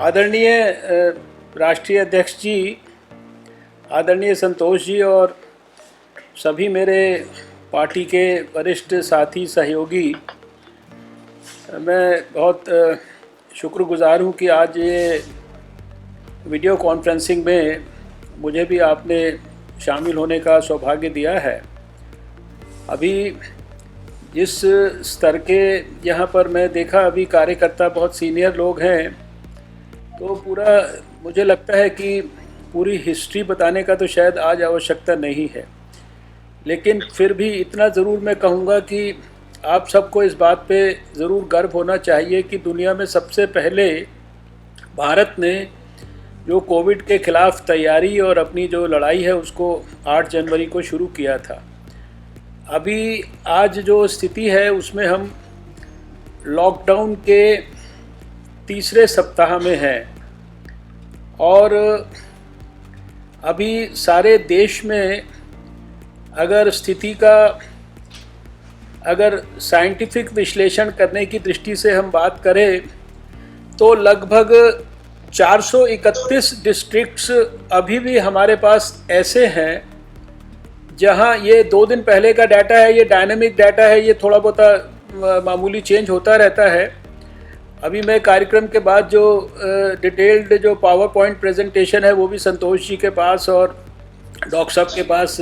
आदरणीय राष्ट्रीय अध्यक्ष जी, आदरणीय संतोष जी और सभी मेरे पार्टी के वरिष्ठ साथी सहयोगी, मैं बहुत शुक्रगुज़ार हूँ कि आज ये वीडियो कॉन्फ्रेंसिंग में मुझे भी आपने शामिल होने का सौभाग्य दिया है। अभी जिस स्तर के यहाँ पर मैं देखा, अभी कार्यकर्ता बहुत सीनियर लोग हैं, तो पूरा मुझे लगता है कि पूरी हिस्ट्री बताने का तो शायद आज आवश्यकता नहीं है, लेकिन फिर भी इतना ज़रूर मैं कहूँगा कि आप सबको इस बात पे ज़रूर गर्व होना चाहिए कि दुनिया में सबसे पहले भारत ने जो कोविड के ख़िलाफ़ तैयारी और अपनी जो लड़ाई है उसको 8 जनवरी को शुरू किया था। अभी आज जो स्थिति है उसमें हम लॉकडाउन के तीसरे सप्ताह में हैं और अभी सारे देश में अगर स्थिति का साइंटिफिक विश्लेषण करने की दृष्टि से हम बात करें तो लगभग 431 डिस्ट्रिक्ट्स अभी भी हमारे पास ऐसे हैं जहां ये 2 दिन पहले का डाटा है, ये डायनामिक डाटा है, ये थोड़ा बहुत मामूली चेंज होता रहता है। अभी मैं कार्यक्रम के बाद जो डिटेल्ड जो पावर पॉइंट प्रेजेंटेशन है वो भी संतोष जी के पास और डॉक्टर साहब के पास,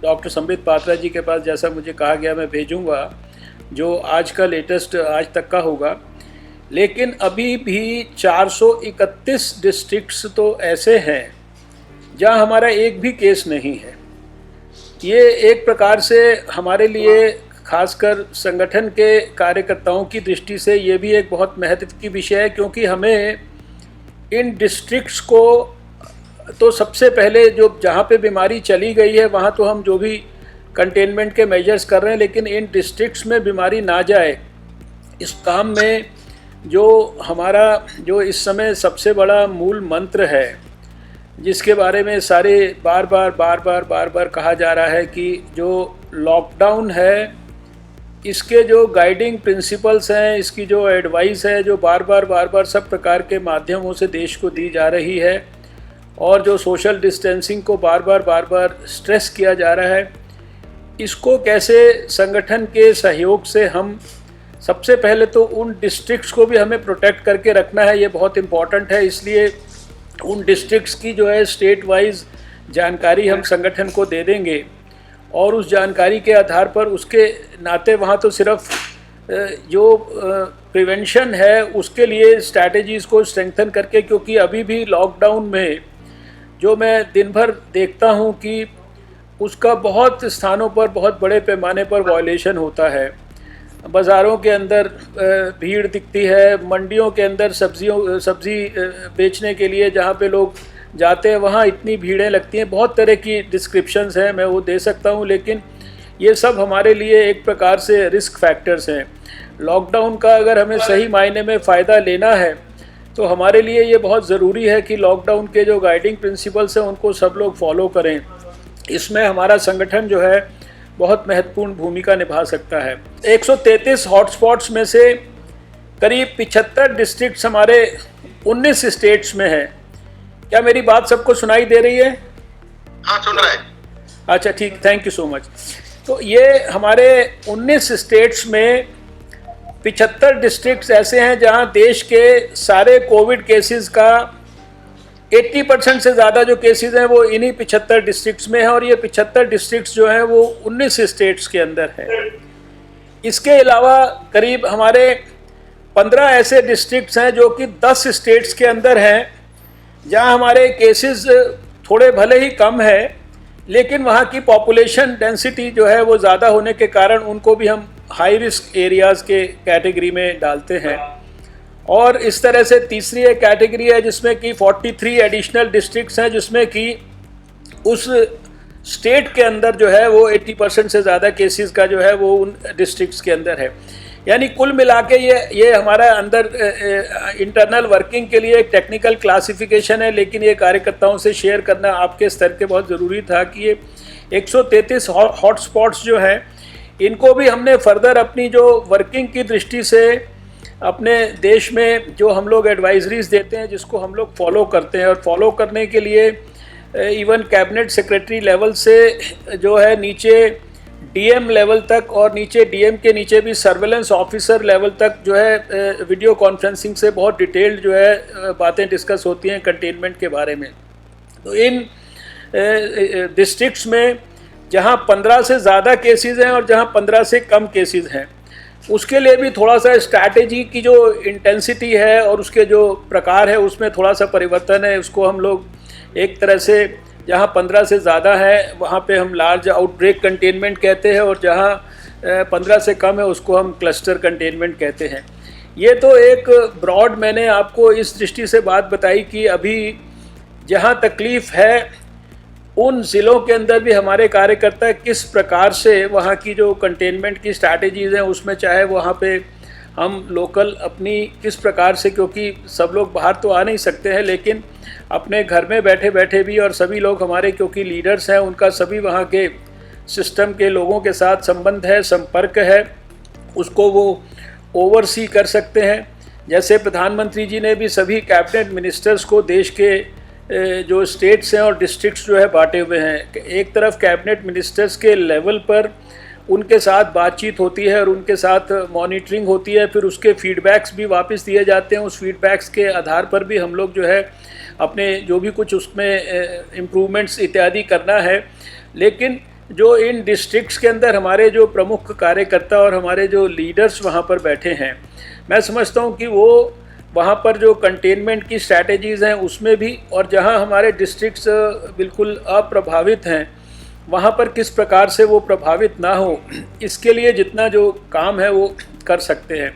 डॉक्टर संबित पात्रा जी के पास, जैसा मुझे कहा गया मैं भेजूंगा, जो आज का लेटेस्ट आज तक का होगा। लेकिन अभी भी 431 डिस्ट्रिक्ट्स तो ऐसे हैं जहां हमारा एक भी केस नहीं है। ये एक प्रकार से हमारे लिए, खासकर संगठन के कार्यकर्ताओं की दृष्टि से, ये भी एक बहुत महत्व की विषय है, क्योंकि हमें इन डिस्ट्रिक्ट्स को तो सबसे पहले जो जहाँ पे बीमारी चली गई है वहाँ तो हम जो भी कंटेनमेंट के मेजर्स कर रहे हैं, लेकिन इन डिस्ट्रिक्ट्स में बीमारी ना जाए, इस काम में जो हमारा जो इस समय सबसे बड़ा मूल मंत्र है, जिसके बारे में सारे बार बार कहा जा रहा है कि जो लॉकडाउन है इसके जो गाइडिंग प्रिंसिपल्स हैं, इसकी जो एडवाइस है, जो बार बार सब प्रकार के माध्यमों से देश को दी जा रही है और जो सोशल डिस्टेंसिंग को बार बार स्ट्रेस किया जा रहा है, इसको कैसे संगठन के सहयोग से हम सबसे पहले तो उन डिस्ट्रिक्ट्स को भी हमें प्रोटेक्ट करके रखना है, ये बहुत इम्पॉर्टेंट है। इसलिए उन डिस्ट्रिक्ट्स की जो है स्टेट वाइज जानकारी हम संगठन को दे देंगे और उस जानकारी के आधार पर उसके नाते वहाँ तो सिर्फ जो प्रिवेंशन है उसके लिए स्ट्रैटेजीज़ को स्ट्रेंथन करके, क्योंकि अभी भी लॉकडाउन में जो मैं दिन भर देखता हूँ कि उसका बहुत स्थानों पर बहुत बड़े पैमाने पर वायलेशन होता है। बाज़ारों के अंदर भीड़ दिखती है, मंडियों के अंदर सब्ज़ी बेचने के लिए जहाँ पे लोग जाते हैं वहाँ इतनी भीड़ें लगती हैं। बहुत तरह की डिस्क्रिप्शंस हैं, मैं वो दे सकता हूँ, लेकिन ये सब हमारे लिए एक प्रकार से रिस्क फैक्टर्स हैं। लॉकडाउन का अगर हमें सही मायने में फ़ायदा लेना है तो हमारे लिए ये बहुत ज़रूरी है कि लॉकडाउन के जो गाइडिंग प्रिंसिपल्स हैं उनको सब लोग फॉलो करें। इसमें हमारा संगठन जो है बहुत महत्वपूर्ण भूमिका निभा सकता है। 133 हॉटस्पॉट्स में से करीब 75 डिस्ट्रिक्ट्स हमारे 19 स्टेट्स में हैं। क्या मेरी बात सबको सुनाई दे रही है? हाँ, सुन रहा है। अच्छा, ठीक, थैंक यू सो मच। तो ये हमारे 19 स्टेट्स में 75 डिस्ट्रिक्ट्स ऐसे हैं जहां देश के सारे कोविड केसेस का 80% से ज़्यादा जो केसेस हैं वो इन्हीं 75 डिस्ट्रिक्ट्स में है और ये 75 डिस्ट्रिक्ट्स जो हैं वो 19 स्टेट्स के अंदर है। इसके अलावा करीब हमारे 15 ऐसे डिस्ट्रिक्ट्स हैं जो कि 10 स्टेट्स के अंदर हैं, जहां हमारे केसेस थोड़े भले ही कम है, लेकिन वहाँ की पॉपुलेशन डेंसिटी जो है वो ज़्यादा होने के कारण उनको भी हम हाई रिस्क एरियाज़ के कैटेगरी में डालते हैं। और इस तरह से तीसरी एक कैटेगरी है जिसमें कि 43 एडिशनल डिस्ट्रिक्ट्स हैं, जिसमें कि उस स्टेट के अंदर जो है वो 80% से ज़्यादा केसेस का जो है वो उन डिस्ट्रिक्ट्स के अंदर है। यानी कुल मिला के ये हमारा अंदर इंटरनल वर्किंग के लिए एक टेक्निकल क्लासिफिकेशन है, लेकिन ये कार्यकर्ताओं से शेयर करना आपके स्तर के बहुत ज़रूरी था कि ये 133 हॉटस्पॉट्स जो हैं इनको भी हमने फर्दर अपनी जो वर्किंग की दृष्टि से अपने देश में जो हम लोग एडवाइजरीज देते हैं, जिसको हम लोग फॉलो करते हैं, और फॉलो करने के लिए इवन कैबिनेट सेक्रेटरी लेवल से जो है नीचे डीएम लेवल तक, और नीचे डीएम के नीचे भी सर्वेलेंस ऑफिसर लेवल तक जो है वीडियो कॉन्फ्रेंसिंग से बहुत डिटेल्ड जो है बातें डिस्कस होती हैं कंटेनमेंट के बारे में। तो इन डिस्ट्रिक्ट्स में जहां 15 से ज़्यादा केसेस हैं और जहां 15 से कम केसेस हैं, उसके लिए भी थोड़ा सा स्ट्रैटेजी की जो इंटेंसिटी है और उसके जो प्रकार है उसमें थोड़ा सा परिवर्तन है। उसको हम लोग एक तरह से जहां 15 से ज़्यादा है वहां पे हम लार्ज आउटब्रेक कंटेनमेंट कहते हैं, और जहां 15 से कम है उसको हम क्लस्टर कंटेनमेंट कहते हैं। ये तो एक ब्रॉड मैंने आपको इस दृष्टि से बात बताई कि अभी जहां तकलीफ़ है उन ज़िलों के अंदर भी हमारे कार्यकर्ता किस प्रकार से वहाँ की जो कंटेनमेंट की स्ट्रैटेजीज़ हैं उसमें, चाहे वहाँ पे हम लोकल अपनी किस प्रकार से, क्योंकि सब लोग बाहर तो आ नहीं सकते हैं, लेकिन अपने घर में बैठे बैठे भी, और सभी लोग हमारे क्योंकि लीडर्स हैं उनका सभी वहाँ के सिस्टम के लोगों के साथ संबंध है, संपर्क है, उसको वो ओवरसी कर सकते हैं। जैसे प्रधानमंत्री जी ने भी सभी कैबिनेट मिनिस्टर्स को देश के जो स्टेट्स हैं और डिस्ट्रिक्ट्स जो है बांटे हुए हैं। एक तरफ कैबिनेट मिनिस्टर्स के लेवल पर उनके साथ बातचीत होती है और उनके साथ मॉनिटरिंग होती है, फिर उसके फीडबैक्स भी वापस दिए जाते हैं। उस फीडबैक्स के आधार पर भी हम लोग जो है अपने जो भी कुछ उसमें इम्प्रूवमेंट्स इत्यादि करना है। लेकिन जो इन डिस्ट्रिक्ट्स के अंदर हमारे जो प्रमुख कार्यकर्ता और हमारे जो लीडर्स वहाँ पर बैठे हैं, मैं समझता हूँ कि वो वहाँ पर जो कंटेनमेंट की स्ट्रैटेजीज़ हैं उसमें भी, और जहाँ हमारे डिस्ट्रिक्ट्स बिल्कुल अप्रभावित हैं वहाँ पर किस प्रकार से वो प्रभावित ना हो, इसके लिए जितना जो काम है वो कर सकते हैं।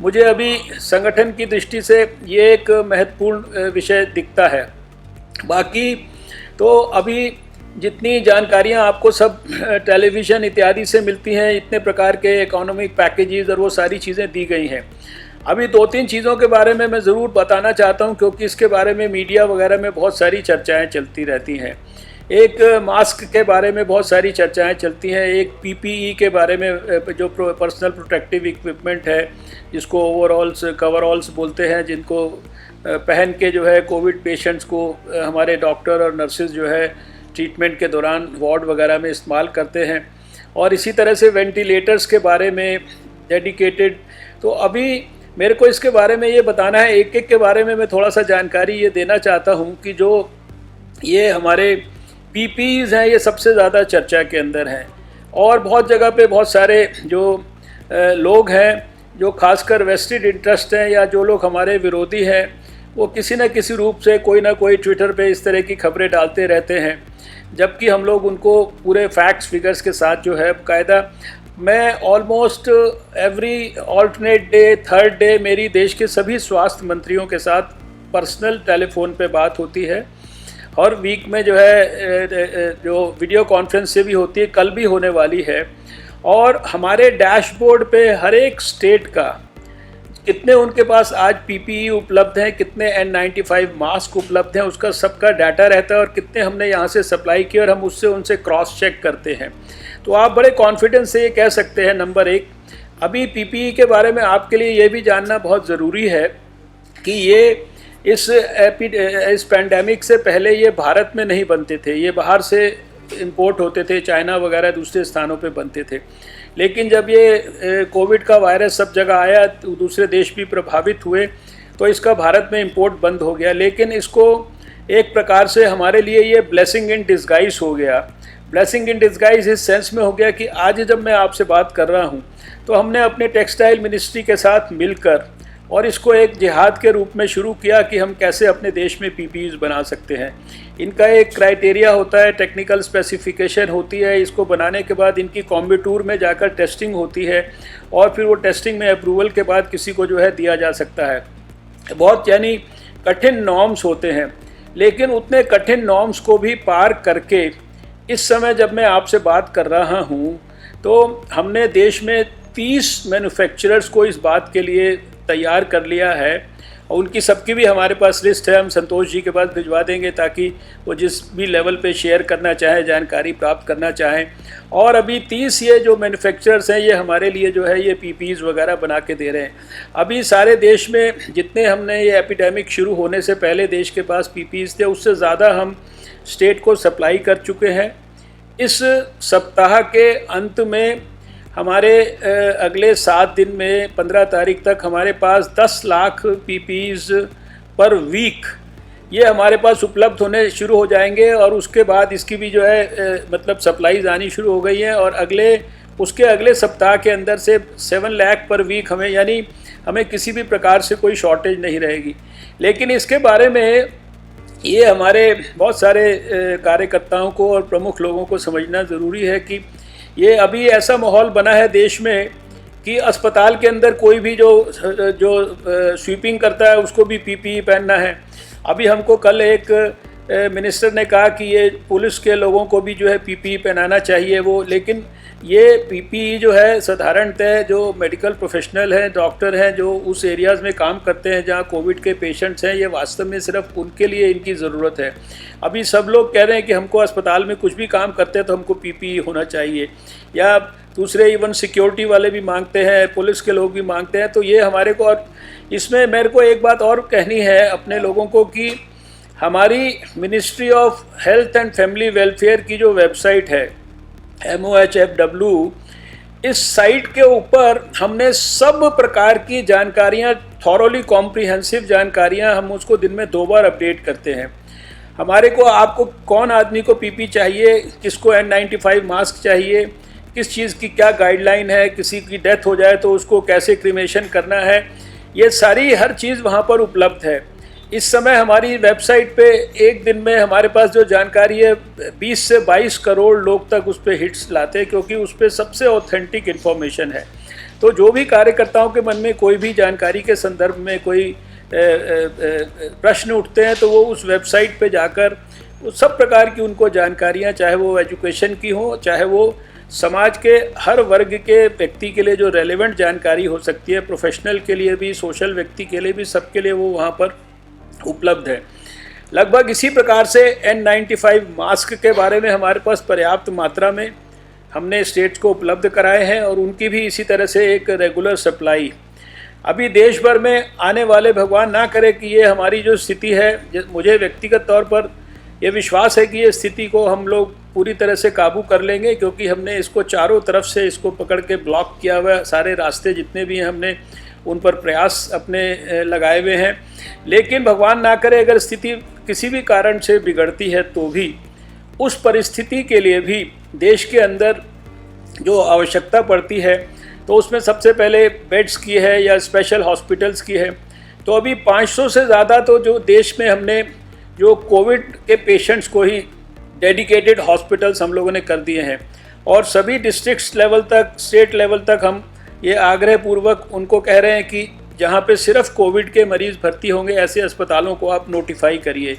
मुझे अभी संगठन की दृष्टि से ये एक महत्वपूर्ण विषय दिखता है। बाकी तो अभी जितनी जानकारियाँ आपको सब टेलीविज़न इत्यादि से मिलती हैं, इतने प्रकार के इकोनॉमिक पैकेजेस और वो सारी चीज़ें दी गई हैं। अभी 2-3 चीज़ों के बारे में मैं ज़रूर बताना चाहता हूं, क्योंकि इसके बारे में मीडिया वगैरह में बहुत सारी चर्चाएं चलती रहती हैं। एक मास्क के बारे में बहुत सारी चर्चाएं चलती हैं, एक पीपीई के बारे में जो पर्सनल प्रोटेक्टिव इक्विपमेंट है, जिसको ओवरऑल्स कवरऑल्स बोलते हैं, जिनको पहन के जो है कोविड पेशेंट्स को हमारे डॉक्टर और नर्सेज जो है ट्रीटमेंट के दौरान वार्ड वगैरह में इस्तेमाल करते हैं। और इसी तरह से वेंटिलेटर्स के बारे में डेडिकेटेड। तो अभी मेरे को इसके बारे में ये बताना है, एक एक के बारे में मैं थोड़ा सा जानकारी ये देना चाहता हूँ कि जो ये हमारे पीपीईज़ हैं ये सबसे ज़्यादा चर्चा के अंदर हैं, और बहुत जगह पे बहुत सारे जो लोग हैं जो खासकर वेस्टेड इंटरेस्ट हैं या जो लोग हमारे विरोधी हैं, वो किसी न किसी रूप से कोई ना कोई ट्विटर पे इस तरह की खबरें डालते रहते हैं, जबकि हम लोग उनको पूरे फैक्ट्स फिगर्स के साथ जो है बाकायदा, मैं almost every alternate day, third day मेरी देश के सभी स्वास्थ्य मंत्रियों के साथ पर्सनल टेलीफोन पे बात होती है, और वीक में जो है जो वीडियो कॉन्फ्रेंस से भी होती है, कल भी होने वाली है। और हमारे डैशबोर्ड पे हर एक स्टेट का कितने उनके पास आज पीपीई उपलब्ध हैं, कितने N95 मास्क उपलब्ध हैं, उसका सबका डाटा रहता है, और कितने हमने यहाँ से सप्लाई किए, और हम उससे उनसे क्रॉस चेक करते हैं। तो आप बड़े कॉन्फिडेंस से ये कह सकते हैं, नंबर एक, अभी पीपीई के बारे में आपके लिए ये भी जानना बहुत ज़रूरी है कि ये इस पैंडेमिक से पहले ये भारत में नहीं बनते थे, ये बाहर से इंपोर्ट होते थे, चाइना वगैरह दूसरे स्थानों पे बनते थे। लेकिन जब ये कोविड का वायरस सब जगह आया, तो दूसरे देश भी प्रभावित हुए, तो इसका भारत में इंपोर्ट बंद हो गया। लेकिन इसको एक प्रकार से हमारे लिए ये ब्लेसिंग इन डिस्गाइज हो गया। ब्लेसिंग इन डिस्गाइज इस सेंस में हो गया कि आज जब मैं आपसे बात कर रहा हूँ, तो हमने अपने टेक्सटाइल मिनिस्ट्री के साथ मिलकर और इसको एक जिहाद के रूप में शुरू किया कि हम कैसे अपने देश में पीपीईज़ बना सकते हैं। इनका एक क्राइटेरिया होता है, टेक्निकल स्पेसिफिकेशन होती है, इसको बनाने के बाद इनकी कॉम्बिटूर में जाकर टेस्टिंग होती है, और फिर वो टेस्टिंग में अप्रूवल के बाद किसी को जो है दिया जा सकता है। बहुत यानी कठिन नॉर्म्स होते हैं, लेकिन उतने कठिन नॉर्म्स को भी पार करके इस समय जब मैं आपसे बात कर रहा हूँ, तो हमने देश में 30 मैन्युफैक्चरर्स को इस बात के लिए तैयार कर लिया है, और उनकी सबकी भी हमारे पास लिस्ट है, हम संतोष जी के पास भिजवा देंगे ताकि वो जिस भी लेवल पे शेयर करना चाहें, जानकारी प्राप्त करना चाहें। और अभी 30 ये जो मैन्युफैक्चरर्स हैं ये हमारे लिए जो है ये पीपीईज वगैरह बना के दे रहे हैं। अभी सारे देश में जितने हमने ये एपिडेमिक शुरू होने से पहले देश के पास पीपीईज थे उससे ज़्यादा हम स्टेट को सप्लाई कर चुके हैं। इस सप्ताह के अंत में हमारे अगले 7 दिन में 15 तारीख तक हमारे पास 10 लाख पीपीईज पर वीक ये हमारे पास उपलब्ध होने शुरू हो जाएंगे। और उसके बाद इसकी भी जो है मतलब सप्लाईज आनी शुरू हो गई हैं और उसके अगले सप्ताह के अंदर से 7 लाख पर वीक हमें, यानी हमें किसी भी प्रकार से कोई शॉर्टेज नहीं रहेगी। लेकिन इसके बारे में ये हमारे बहुत सारे कार्यकर्ताओं को और प्रमुख लोगों को समझना ज़रूरी है कि ये अभी ऐसा माहौल बना है देश में कि अस्पताल के अंदर कोई भी जो स्वीपिंग करता है उसको भी पीपीई पहनना है। अभी हमको कल एक मिनिस्टर ने कहा कि ये पुलिस के लोगों को भी जो है पीपीई पहनाना चाहिए वो, लेकिन ये पीपीई जो है साधारणतः जो मेडिकल प्रोफेशनल हैं, डॉक्टर हैं, जो उस एरियाज़ में काम करते हैं जहाँ कोविड के पेशेंट्स हैं, ये वास्तव में सिर्फ उनके लिए इनकी ज़रूरत है। अभी सब लोग कह रहे हैं कि हमको अस्पताल में कुछ भी काम करते हैं तो हमको पीपीई होना चाहिए, या दूसरे इवन सिक्योरिटी वाले भी मांगते हैं, पुलिस के लोग भी मांगते हैं। तो ये हमारे को, और इसमें मेरे को एक बात और कहनी है अपने लोगों को कि हमारी ministry of health and family welfare की जो वेबसाइट है MOHFW, इस साइट के ऊपर हमने सब प्रकार की जानकारियाँ, थॉरोली कॉम्प्रिहेंसिव जानकारियाँ, हम उसको दिन में 2 बार अपडेट करते हैं। हमारे को आपको कौन आदमी को पीपी चाहिए, किसको N95 मास्क चाहिए, किस चीज़ की क्या गाइडलाइन है, किसी की डेथ हो जाए तो उसको कैसे क्रीमेशन करना है, ये सारी हर चीज़ वहाँ पर उपलब्ध है। इस समय हमारी वेबसाइट पे एक दिन में हमारे पास जो जानकारी है 20 से 22 करोड़ लोग तक उस पर हिट्स लाते हैं, क्योंकि उस पर सबसे ऑथेंटिक इन्फॉर्मेशन है। तो जो भी कार्यकर्ताओं के मन में कोई भी जानकारी के संदर्भ में कोई प्रश्न उठते हैं तो वो उस वेबसाइट पे जाकर सब प्रकार की उनको जानकारियाँ, चाहे वो एजुकेशन की हो, चाहे वो समाज के हर वर्ग के व्यक्ति के लिए जो रेलेवेंट जानकारी हो सकती है, प्रोफेशनल के लिए भी, सोशल व्यक्ति के लिए भी, सबके लिए वो वहाँ पर उपलब्ध है। लगभग इसी प्रकार से N95 मास्क के बारे में हमारे पास पर्याप्त मात्रा में हमने स्टेट्स को उपलब्ध कराए हैं और उनकी भी इसी तरह से एक रेगुलर सप्लाई अभी देश भर में आने वाले, भगवान ना करे कि ये हमारी जो स्थिति है, मुझे व्यक्तिगत तौर पर यह विश्वास है कि ये स्थिति को हम लोग पूरी तरह से काबू कर लेंगे, क्योंकि हमने इसको चारों तरफ से इसको पकड़ के ब्लॉक किया हुआ है। सारे रास्ते जितने भी हैं हमने उन पर प्रयास अपने लगाए हुए हैं। लेकिन भगवान ना करे अगर स्थिति किसी भी कारण से बिगड़ती है तो भी उस परिस्थिति के लिए भी देश के अंदर जो आवश्यकता पड़ती है तो उसमें सबसे पहले बेड्स की है या स्पेशल हॉस्पिटल्स की है। तो अभी 500 से ज़्यादा तो जो देश में हमने जो कोविड के पेशेंट्स को ही डेडिकेटेड हॉस्पिटल्स हम लोगों ने कर दिए हैं और सभी डिस्ट्रिक्ट लेवल तक, स्टेट लेवल तक हम ये आग्रह पूर्वक उनको कह रहे हैं कि जहाँ पे सिर्फ कोविड के मरीज़ भर्ती होंगे ऐसे अस्पतालों को आप नोटिफाई करिए।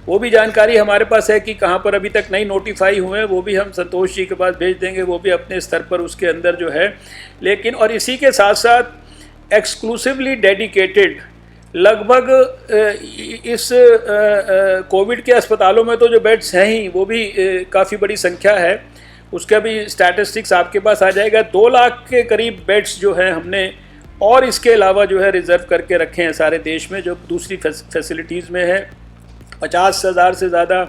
वो भी जानकारी हमारे पास है कि कहाँ पर अभी तक नहीं नोटिफाई हुए हैं, वो भी हम संतोष जी के पास भेज देंगे, वो भी अपने स्तर पर उसके अंदर जो है। लेकिन और इसी के साथ साथ एक्सक्लूसिवली डेडिकेटेड लगभग इस कोविड के अस्पतालों में तो जो बेड्स हैं ही वो भी काफ़ी बड़ी संख्या है, उसका भी स्टैटिस्टिक्स आपके पास आ जाएगा। 2 लाख के करीब बेड्स जो हैं हमने और इसके अलावा जो है रिज़र्व करके रखे हैं सारे देश में, जो दूसरी फैसिलिटीज़ में है। 50,000 से ज़्यादा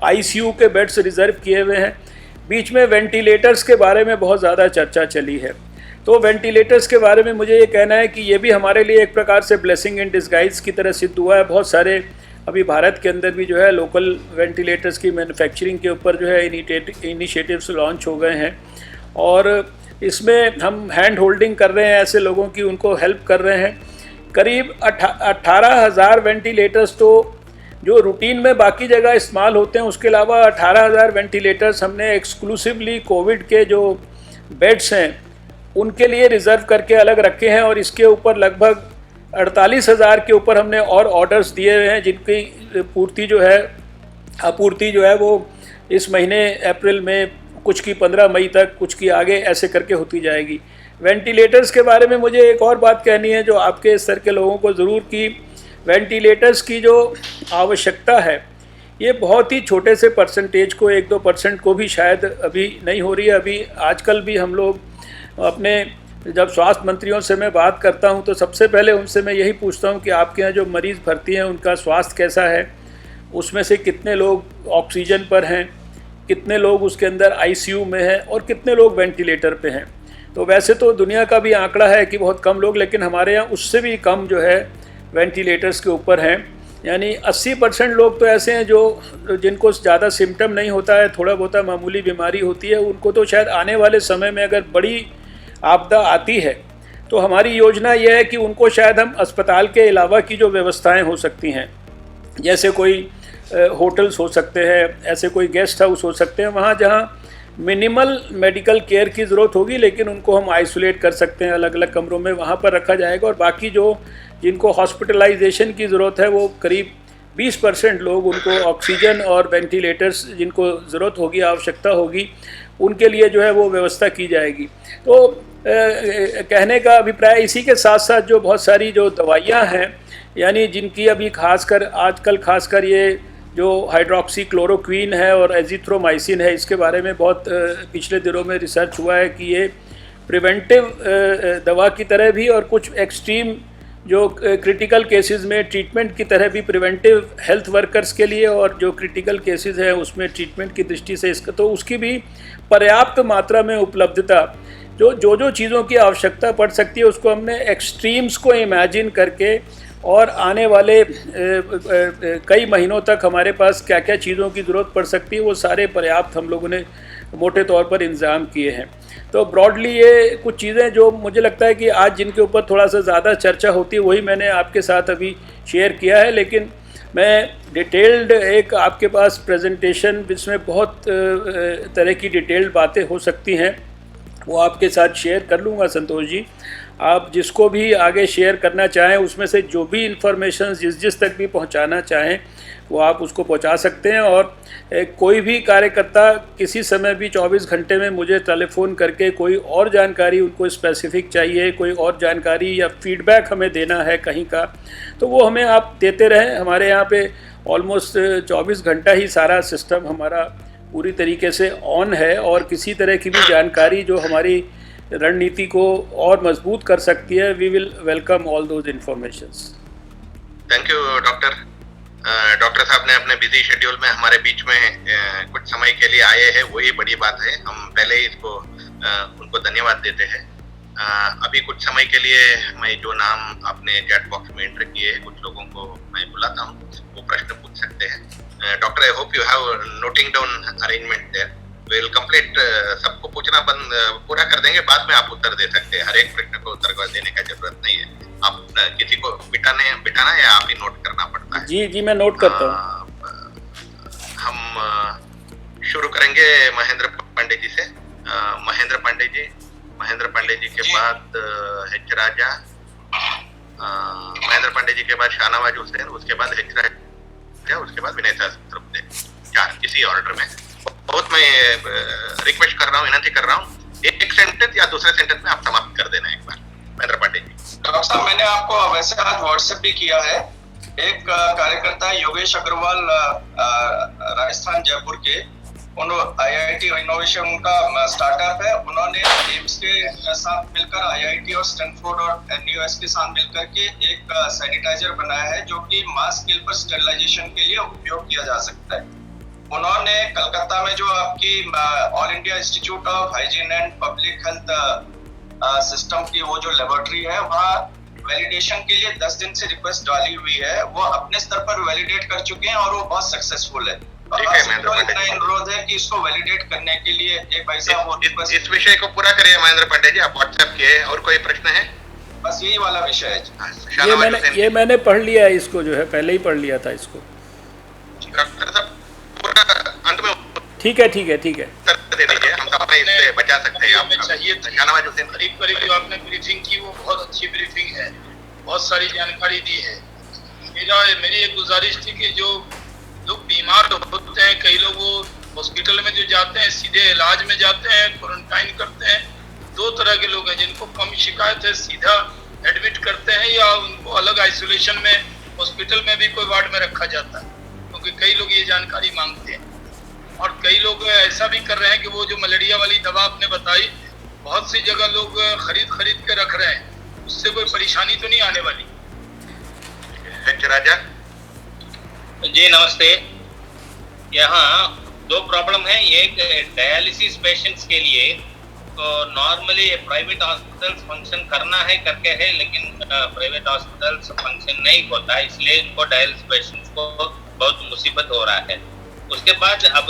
ICU के बेड्स रिज़र्व किए हुए हैं। बीच में वेंटिलेटर्स के बारे में बहुत ज़्यादा चर्चा चली है, तो वेंटिलेटर्स के बारे में मुझे ये कहना है कि ये भी हमारे लिए एक प्रकार से ब्लेसिंग इन डिस्गाइज की तरह सिद्ध हुआ है। बहुत सारे अभी भारत के अंदर भी जो है लोकल वेंटिलेटर्स की मैन्युफैक्चरिंग के ऊपर जो है इनिशिएटिव्स लॉन्च हो गए हैं और इसमें हम हैंड होल्डिंग कर रहे हैं ऐसे लोगों की, उनको हेल्प कर रहे हैं। करीब 18,000 वेंटिलेटर्स तो जो रूटीन में बाकी जगह इस्तेमाल होते हैं, उसके अलावा 18,000 वेंटिलेटर्स हमने एक्सक्लूसिवली कोविड के जो बेड्स हैं उनके लिए रिज़र्व करके अलग रखे हैं और इसके ऊपर लगभग 48,000 के ऊपर हमने और ऑर्डर्स दिए हुए हैं, जिनकी आपूर्ति जो है वो इस महीने अप्रैल में, कुछ की 15 मई तक, कुछ की आगे, ऐसे करके होती जाएगी। वेंटिलेटर्स के बारे में मुझे एक और बात कहनी है जो आपके स्तर के लोगों को ज़रूर, कि वेंटिलेटर्स की जो आवश्यकता है ये बहुत ही छोटे से परसेंटेज को, 1-2% को भी शायद अभी नहीं हो रही है। अभी आजकल भी हम लोग अपने जब स्वास्थ्य मंत्रियों से मैं बात करता हूं तो सबसे पहले उनसे मैं यही पूछता हूं कि आपके यहाँ जो मरीज़ भर्ती हैं उनका स्वास्थ्य कैसा है, उसमें से कितने लोग ऑक्सीजन पर हैं, कितने लोग उसके अंदर आईसीयू में हैं और कितने लोग वेंटिलेटर पे हैं। तो वैसे तो दुनिया का भी आंकड़ा है कि बहुत कम लोग, लेकिन हमारे यहाँ उससे भी कम जो है वेंटिलेटर्स के ऊपर हैं। यानी 80% लोग तो ऐसे हैं जो जिनको ज़्यादा सिम्टम नहीं होता है, थोड़ा बहुत मामूली बीमारी होती है, उनको तो शायद आने वाले समय में अगर बड़ी आपदा आती है तो हमारी योजना यह है कि उनको शायद हम अस्पताल के अलावा की जो व्यवस्थाएं हो सकती हैं, जैसे कोई होटल्स हो सकते हैं, ऐसे कोई गेस्ट हाउस हो सकते हैं, वहाँ जहाँ मिनिमल मेडिकल केयर की ज़रूरत होगी लेकिन उनको हम आइसोलेट कर सकते हैं, अलग अलग कमरों में वहाँ पर रखा जाएगा। और बाकी जो जिनको हॉस्पिटलाइजेशन की ज़रूरत है वो करीब 20% लोग, उनको ऑक्सीजन और वेंटिलेटर्स जिनको ज़रूरत होगी, आवश्यकता होगी, उनके लिए जो है वो व्यवस्था की जाएगी। तो कहने का अभिप्राय इसी के साथ साथ जो बहुत सारी जो दवाइयाँ हैं, यानी जिनकी अभी खासकर ये जो हाइड्रोक्सी क्लोरोक्वीन है और एजिथ्रोमाइसिन है, इसके बारे में बहुत पिछले दिनों में रिसर्च हुआ है कि ये प्रिवेंटिव दवा की तरह भी और कुछ एक्सट्रीम जो क्रिटिकल केसेस में ट्रीटमेंट की तरह भी प्रिवेंटिव हेल्थ वर्कर्स के लिए, और जो क्रिटिकल केसेस हैं उसमें ट्रीटमेंट की दृष्टि से इसका तो उसकी भी पर्याप्त मात्रा में उपलब्धता, जो चीज़ों की आवश्यकता पड़ सकती है उसको हमने एक्सट्रीम्स को इमेजिन करके और आने वाले कई महीनों तक हमारे पास क्या क्या चीज़ों की ज़रूरत पड़ सकती है वो सारे पर्याप्त हम लोगों ने मोटे तौर पर इंतज़ाम किए हैं। तो ब्रॉडली ये कुछ चीज़ें जो मुझे लगता है कि आज जिनके ऊपर थोड़ा सा ज़्यादा चर्चा होती है वही मैंने आपके साथ अभी शेयर किया है, लेकिन मैं डिटेल्ड एक आपके पास प्रेजेंटेशन जिसमें बहुत तरह की डिटेल्ड बातें हो सकती हैं वो आपके साथ शेयर कर लूँगा संतोष जी। आप जिसको भी आगे शेयर करना चाहें उसमें से जो भी इंफॉर्मेशन जिस तक भी पहुंचाना चाहें वो आप उसको पहुंचा सकते हैं। और कोई भी कार्यकर्ता किसी समय भी 24 घंटे में मुझे टेलीफोन करके कोई और जानकारी उनको स्पेसिफिक चाहिए, कोई और जानकारी या फीडबैक हमें देना है कहीं का, तो वो हमें आप देते रहें। हमारे यहाँ पे ऑलमोस्ट 24 घंटा ही सारा सिस्टम हमारा पूरी तरीके से ऑन है, और किसी तरह की भी जानकारी जो हमारी रणनीति को और मजबूत कर सकती है, we will welcome all those informations. Thank you doctor. Doctor साहब ने अपने बिजी शेड्यूल में हमारे बीच में कुछ समय के लिए आए हैं, वही बड़ी बात है। हम पहले ही इसको उनको धन्यवाद देते हैं। अभी कुछ समय के लिए मैं जो नाम आपने चैट बॉक्स में एंटर किए हैं, कुछ लोगों को मैं बुलाता हूँ, वो प्रश्न पूछ सकते हैं। Doctor, I hope you have noting down arrangement there. Will complete, सबको पूछना पूरा कर देंगे, बाद में आप उत्तर दे सकते हैं। हर एक प्रश्न को उत्तर देने का जरूरत नहीं है। आप किसी को बिठाना या आप ही नोट करना पड़ता है? जी मैं नोट करता हूँ। हम शुरू करेंगे महेंद्र पांडे जी से। महेंद्र पांडे जी के बाद एच राजा, महेंद्र पांडे जी के बाद शाहनवाज हुसैन, उसके बाद एच राजा, उसके बाद विनय सहस्त्रबुद्धे। 4 इसी ऑर्डर में। बहुत मैं रिक्वेस्ट कर रहा हूँ, विनती कर रहा हूँ, एक सेंटेंस या दूसरे सेंटेंस में आप समाप्त कर देना एक बार। महेंद्र पांडे जी। डॉक्टर साहब, मैंने आपको वैसे आज व्हाट्सएप भी किया है। एक कार्यकर्ता योगेश अग्रवाल, राजस्थान जयपुर के, IIT इनोवेशन उनका स्टार्टअप है। उन्होंने एम्स के साथ मिलकर, IIT और स्टैनफोर्ड और NUS के साथ मिलकर के एक सैनिटाइजर बनाया है जो कि मास स्केल पर स्टेरिलाइजेशन के लिए उपयोग किया जा सकता है। उन्होंने कलकत्ता में जो आपकी all India institute of hygiene and public health system की वो जो लेबोरेटरी है, वहाँ वैलिडेशन के लिए 10 दिन से रिक्वेस्ट डाली हुई है। वो अपने स्तर पर वैलिडेट कर चुके हैं और वो बहुत सक्सेसफुल है। इतना अनुरोध है कि इसको वैलिडेट करने के लिए एक पैसा वो इस विषय को पूरा करिए महेंद्र पांडे जी। आप व्हाट्सएप किए। और कोई प्रश्न है? बस यही वाला विषय है। ये मैंने पढ़ लिया है इसको, जो है पहले ही पढ़ लिया था इसको। डॉक्टर साहब पूरा अंत में ठीक है दे दीजिए, हम सब अपने इससे बचा सकते हैं। हमें चाहिए करीब जो आपने ब्रीफिंग की वो बहुत अच्छी ब्रीफिंग है, बहुत सारी जानकारी दी है। मेरी एक गुजारिश थी कि जो लोग बीमार होते हैं, कई लोग वो हॉस्पिटल में जो जाते हैं सीधे इलाज में जाते हैं, क्वारंटाइन करते हैं। 2 तरह के लोग हैं, जिनको कम शिकायत है सीधा एडमिट करते हैं या उनको अलग आइसोलेशन में हॉस्पिटल में भी कोई वार्ड में रखा जाता है, क्योंकि कई लोग ये जानकारी मांगते हैं। और कई लोग ऐसा भी कर रहे हैं कि वो जो मलेरिया वाली दवा आपने बताई, बहुत सी जगह लोग खरीद के रख रहे हैं, उससे कोई परेशानी तो नहीं आने वाली? राजा जी नमस्ते। यहाँ दो प्रॉब्लम है। एक डायलिसिस पेशेंट्स के लिए तो नॉर्मली प्राइवेट हॉस्पिटल्स फंक्शन करना है करके है, लेकिन प्राइवेट हॉस्पिटल्स फंक्शन नहीं होता, इसलिए इनको डायलिसिस पेशेंट्स को बहुत मुसीबत हो रहा है। उसके बाद अब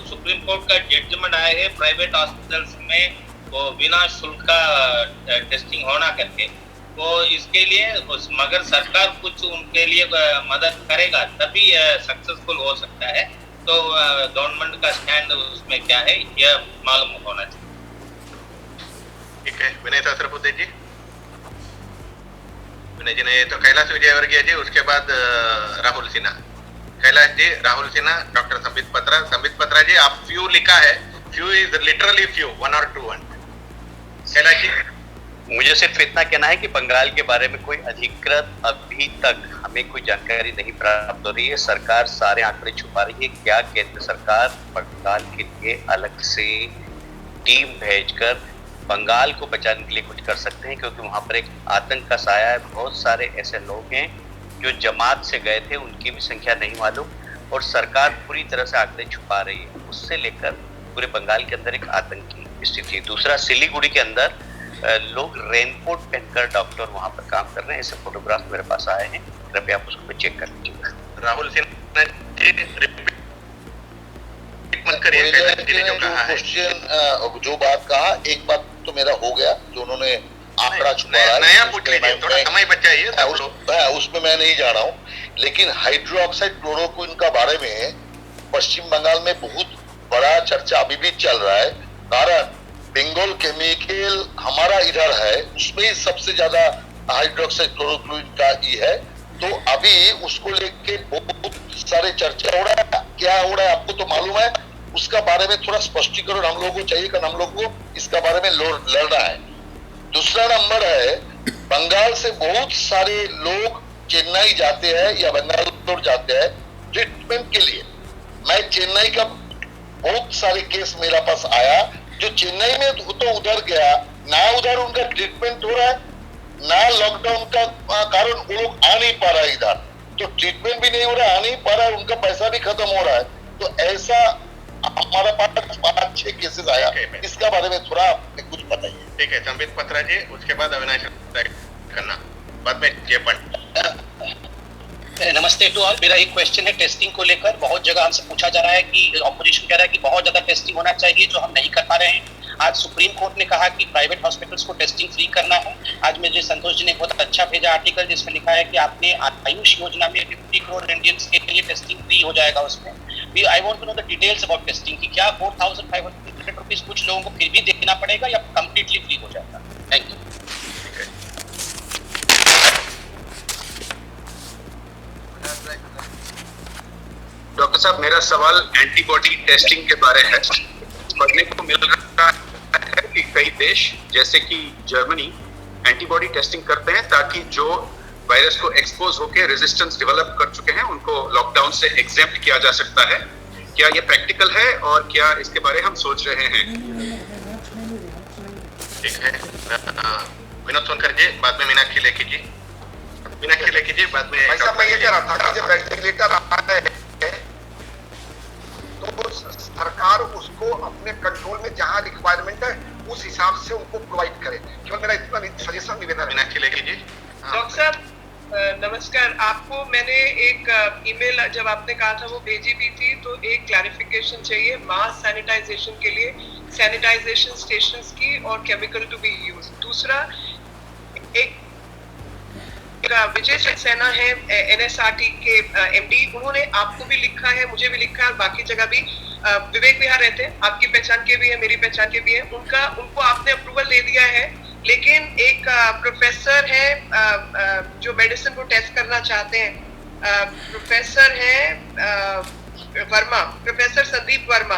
सुप्रीम कोर्ट का जजमेंट आया है प्राइवेट हॉस्पिटल्स में वो बिना शुल्क का टेस्टिंग होना करके, वो इसके लिए मगर सरकार कुछ उनके लिए मदद करेगा तभी सक्सेसफुल हो सकता है। तो गवर्नमेंट का स्टैंड उसमें क्या है यह मालूम होना चाहिए। ठीक है, विनय सहस्रबुद्धे जी। विनय जी ने तो कैलाश विजयवर्गीय जी, उसके बाद राहुल सिन्हा। कैलाश जी, राहुल सिन्हा, डॉक्टर संबित पत्रा। संबित पत्रा जी, आप फ्यू लिखा है, few is literally few, 1 or 2 1। Kailash ji, मुझे सिर्फ इतना कहना है कि बंगाल के बारे में कोई अधिकृत अभी तक हमें कोई जानकारी नहीं प्राप्त हो रही है। सरकार सारे आंकड़े छुपा रही है। क्या केंद्र सरकार बंगाल के लिए अलग से टीम भेजकर बंगाल को बचाने के लिए कुछ कर सकते हैं? क्योंकि वहां पर एक आतंक का साया है। बहुत सारे ऐसे लोग हैं जो जमात से गए थे, उनकी भी संख्या नहीं मालूम, और सरकार पूरी तरह से आंकड़े छुपा रही है। उससे लेकर पूरे बंगाल के अंदर एक आतंकी स्थिति है। दूसरा, सिलीगुड़ी के अंदर लोग रेनकोट पहनकर डॉक्टर वहां पर काम कर रहे हैं। ऐसे फोटोग्राफ मेरे पास आए हैं, कृपया आप उसको चेक कर लीजिएगा। राहुल सिन्हा जी, रिपीट मत करिए। कैलाश जी ने जो कहा है, जो बात कहा, एक बात तो मेरा हो गया, जो उन्होंने आंकड़ा छुपा रहा है, नया पूछ लीजिए, थोड़ा समय बचाइए। उसमें मैं नहीं जा रहा हूँ, लेकिन हाइड्रोक्साइड क्लोरोक्विन का बारे में पश्चिम बंगाल में बहुत बड़ा चर्चा अभी भी चल रहा है। कारण बंगाल केमिकल हमारा इधर है, उसमें सबसे ज्यादा हाइड्रोक्साइड क्लोरोक्विन का ही है। तो अभी उसको लेके बहुत सारे चर्चा हो रहा है। क्या हो रहा है आपको तो मालूम है, उसका बारे में थोड़ा स्पष्टीकरण हम लोगों को चाहिए, कारण हम लोग को इसका बारे में लड़ना है। दूसरा नंबर है, बंगाल से बहुत सारे लोग चेन्नई जाते हैं या बेंगलुरु जाते हैं ट्रीटमेंट के लिए। मैं चेन्नई का बहुत सारे केस मेरा पास आया, जो चेन्नई में तो उधर गया ना, उधर उनका ट्रीटमेंट हो रहा है ना, लॉकडाउन का कारण वो लोग आ नहीं पा रहा है इधर, तो ट्रीटमेंट भी नहीं हो रहा है, आ नहीं पा रहा है, उनका पैसा भी खत्म हो रहा है। तो ऐसा हमारा पास 5-6 केसेस आया, इसका बारे में थोड़ा कुछ बताइए। ठीक है, संबित पत्रा जी, उसके बाद अविनाश खन्ना, बाद में जयपंत। नमस्ते टू ऑल। मेरा एक क्वेश्चन है टेस्टिंग को लेकर। बहुत जगह हमसे पूछा जा रहा है कि ऑपोजिशन कह रहा है कि बहुत ज्यादा टेस्टिंग होना चाहिए, जो हम नहीं कर पा रहे हैं। आज सुप्रीम कोर्ट ने कहा कि प्राइवेट हॉस्पिटल्स को टेस्टिंग फ्री करना है। आज मुझे संतोष जी ने बहुत अच्छा भेजा आर्टिकल, जिसमें लिखा है कि आपने आयुष योजना में 50 करोड़ इंडियंस के लिए टेस्टिंग फ्री हो जाएगा। उसमें भी I want to know the details about testing, कि क्या 4500 रुपीज कुछ लोगों को फिर भी देखना पड़ेगा या कंप्लीटली फ्री हो जाएगा? Thank you. डॉक्टर साहब, मेरा सवाल एंटीबॉडी टेस्टिंग के बारे है। पढ़ने को मिल रहा है कि कई देश जैसे कि जर्मनी एंटीबॉडी टेस्टिंग करते हैं ताकि जो वायरस को एक्सपोज होकर रेजिस्टेंस डेवलप कर चुके हैं उनको लॉकडाउन से एग्जेम्प्ट किया जा सकता है। क्या ये प्रैक्टिकल है और क्या इसके बारे हम सोच रहे हैं? ठीक है, विनोद सोनकर जी, बाद में मीनाक्षी लेखी जी। मीनाक्षी लेखी जी, बाद में। भाई साहब, मैं ये कह रहा था कि जब वेंटिलेटर आ रहे हैं तो सरकार उसको अपने कंट्रोल में जहां रिक्वायरमेंट है उस हिसाब से उनको प्रोवाइड करे। केवल मेरा इतना सजेशन निवेदन है। मीनाक्षी लेखी जी। डॉक्टर साहब नमस्कार। आपको मैंने एक ईमेल जब आपने कहा था वो भेजी भी थी, तो एक क्लैरिफिकेशन चाहिए मास सैनिटाइजेशन के लिए, सैनिटाइजेशन स्टेशंस की और केमिकल टू बी यूज। दूसरा, एक विजय सक्सेना है NSRT के MD, उन्होंने आपको भी लिखा है, मुझे भी लिखा है और बाकी जगह भी, विवेक विहार रहते हैं, आपकी पहचान के भी है, मेरी पहचान के भी है, उनको आपने अप्रूवल दे दिया है। लेकिन एक प्रोफेसर है जो मेडिसिन को टेस्ट करना चाहते हैं, प्रोफेसर है वर्मा, प्रोफेसर संदीप वर्मा,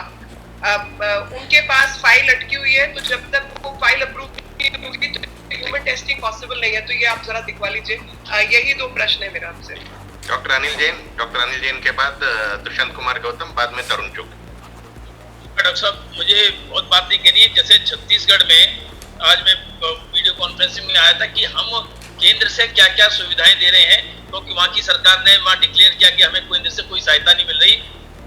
उनके पास फाइल अटकी हुई है। तो जब तक वो फाइल अप्रूव नहीं होगी तो ह्यूमन टेस्टिंग पॉसिबल नहीं है। तो ये आप जरा दिखवा लीजिए। यही 2 प्रश्न है मेरा आपसे। डॉक्टर अनिल जैन के बाद दुष्यंत कुमार गौतम, बाद में तरुण चुग। डॉक्टर साहब, मुझे बहुत बात नहीं कहनी है। जैसे छत्तीसगढ़ में आज मैं वीडियो कॉन्फ्रेंसिंग में आया था कि हम केंद्र से क्या क्या सुविधाएं दे रहे हैं, क्योंकि वहाँ की सरकार ने वहाँ डिक्लेयर किया कि हमें केंद्र से कोई सहायता नहीं मिल रही।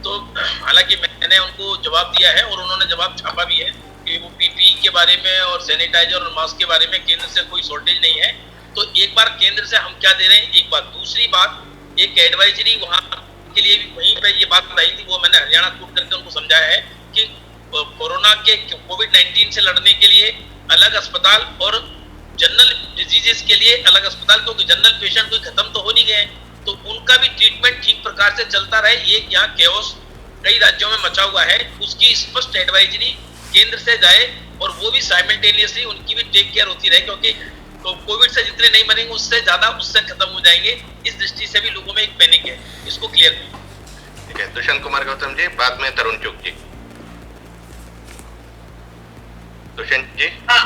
तो हालांकि मैंने उनको जवाब दिया है और उन्होंने जवाब छापा भी है कि वो पीपीई के बारे में और सैनिटाइजर और मास्क के बारे में केंद्र से कोई शॉर्टेज नहीं है। तो एक बार केंद्र से हम क्या दे रहे हैं, एक बात। दूसरी बात, एक एडवाइजरी वहाँ के लिए भी वहीं पे ये बात आई थी, वो मैंने हरियाणा कोर्ट करके उनको समझाया है कि कोरोना के कोविड-19 से लड़ने के लिए अलग अस्पताल और जनरल डिजीजेस के लिए अलग अस्पताल, क्योंकि जनरल पेशेंट कोई खत्म तो हो नहीं गए, तो उनका भी ट्रीटमेंट ठीक प्रकार से चलता रहे। ये यहाँ केओस कई राज्यों में मचा हुआ है, उसकी स्पष्ट एडवाइजरी केंद्र से जाए और वो भी साइमल्टेनियसली उनकी भी टेक केयर होती रहे, क्योंकि तो कोविड से जितने नहीं मरेंगे उससे ज्यादा उससे खत्म हो जाएंगे। इस दृष्टि से भी लोगों में एक पैनिक है, इसको क्लियर करें। ठीक है, दुष्यंत कुमार गौतम जी, बाद में तरुण चुग जी। दुष्यंत जी। हाँ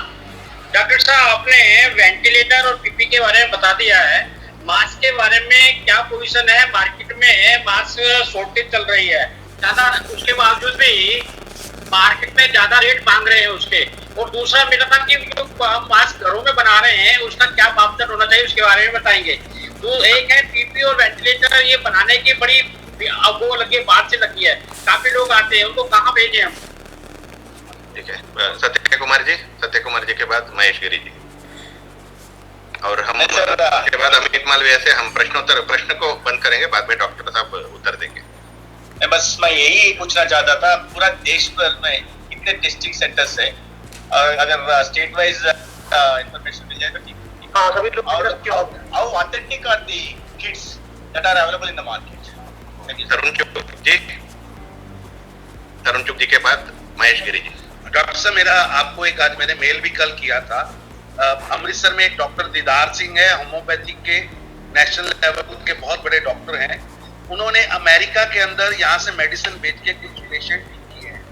डॉक्टर साहब, आपने वेंटिलेटर और पीपी के बारे में बता दिया है। मास्क के बारे में क्या पोजीशन है? मार्केट में मास्क शॉर्टेज चल रही है ज्यादा, उसके बावजूद भी मार्केट में ज्यादा रेट मांग रहे हैं उसके। और दूसरा मेरा था कि जो मास्क घरों में बना रहे हैं उसका क्या मापदंड होना चाहिए, उसके बारे में बताएंगे। तो एक है पीपी और वेंटिलेटर, ये बनाने की बड़ी वो लगी बात से लगी है, काफी लोग आते हैं, उनको कहाँ भेजे हम? ठीक है, सत्य कुमार जी के बाद महेश गिरी जी, और हम के बाद अमित मालवीय से हम प्रश्न को बंद करेंगे, बाद में डॉक्टर साहब उत्तर देंगे। बस मैं यही पूछना चाहता था, पूरा देश भर में कितने टेस्टिंग सेंटर्स है, अगर स्टेट वाइज इंफॉर्मेशन मिल जाए तो ठीक। हाँ, सभी लोग how authentic are the kits that are available in the market? Tarun Chugh ji के बाद महेश गिरी जी। डॉक्टर साहब, मेरा आपको एक आज मैंने मेल भी कल किया था। अमृतसर में एक डॉक्टर दीदार सिंह है, होम्योपैथिक के नेशनल लेवल के बहुत बड़े डॉक्टर हैं। उन्होंने अमेरिका के अंदर यहाँ से मेडिसिन बेच के कुछ पेशेंट ठीक किए हैं।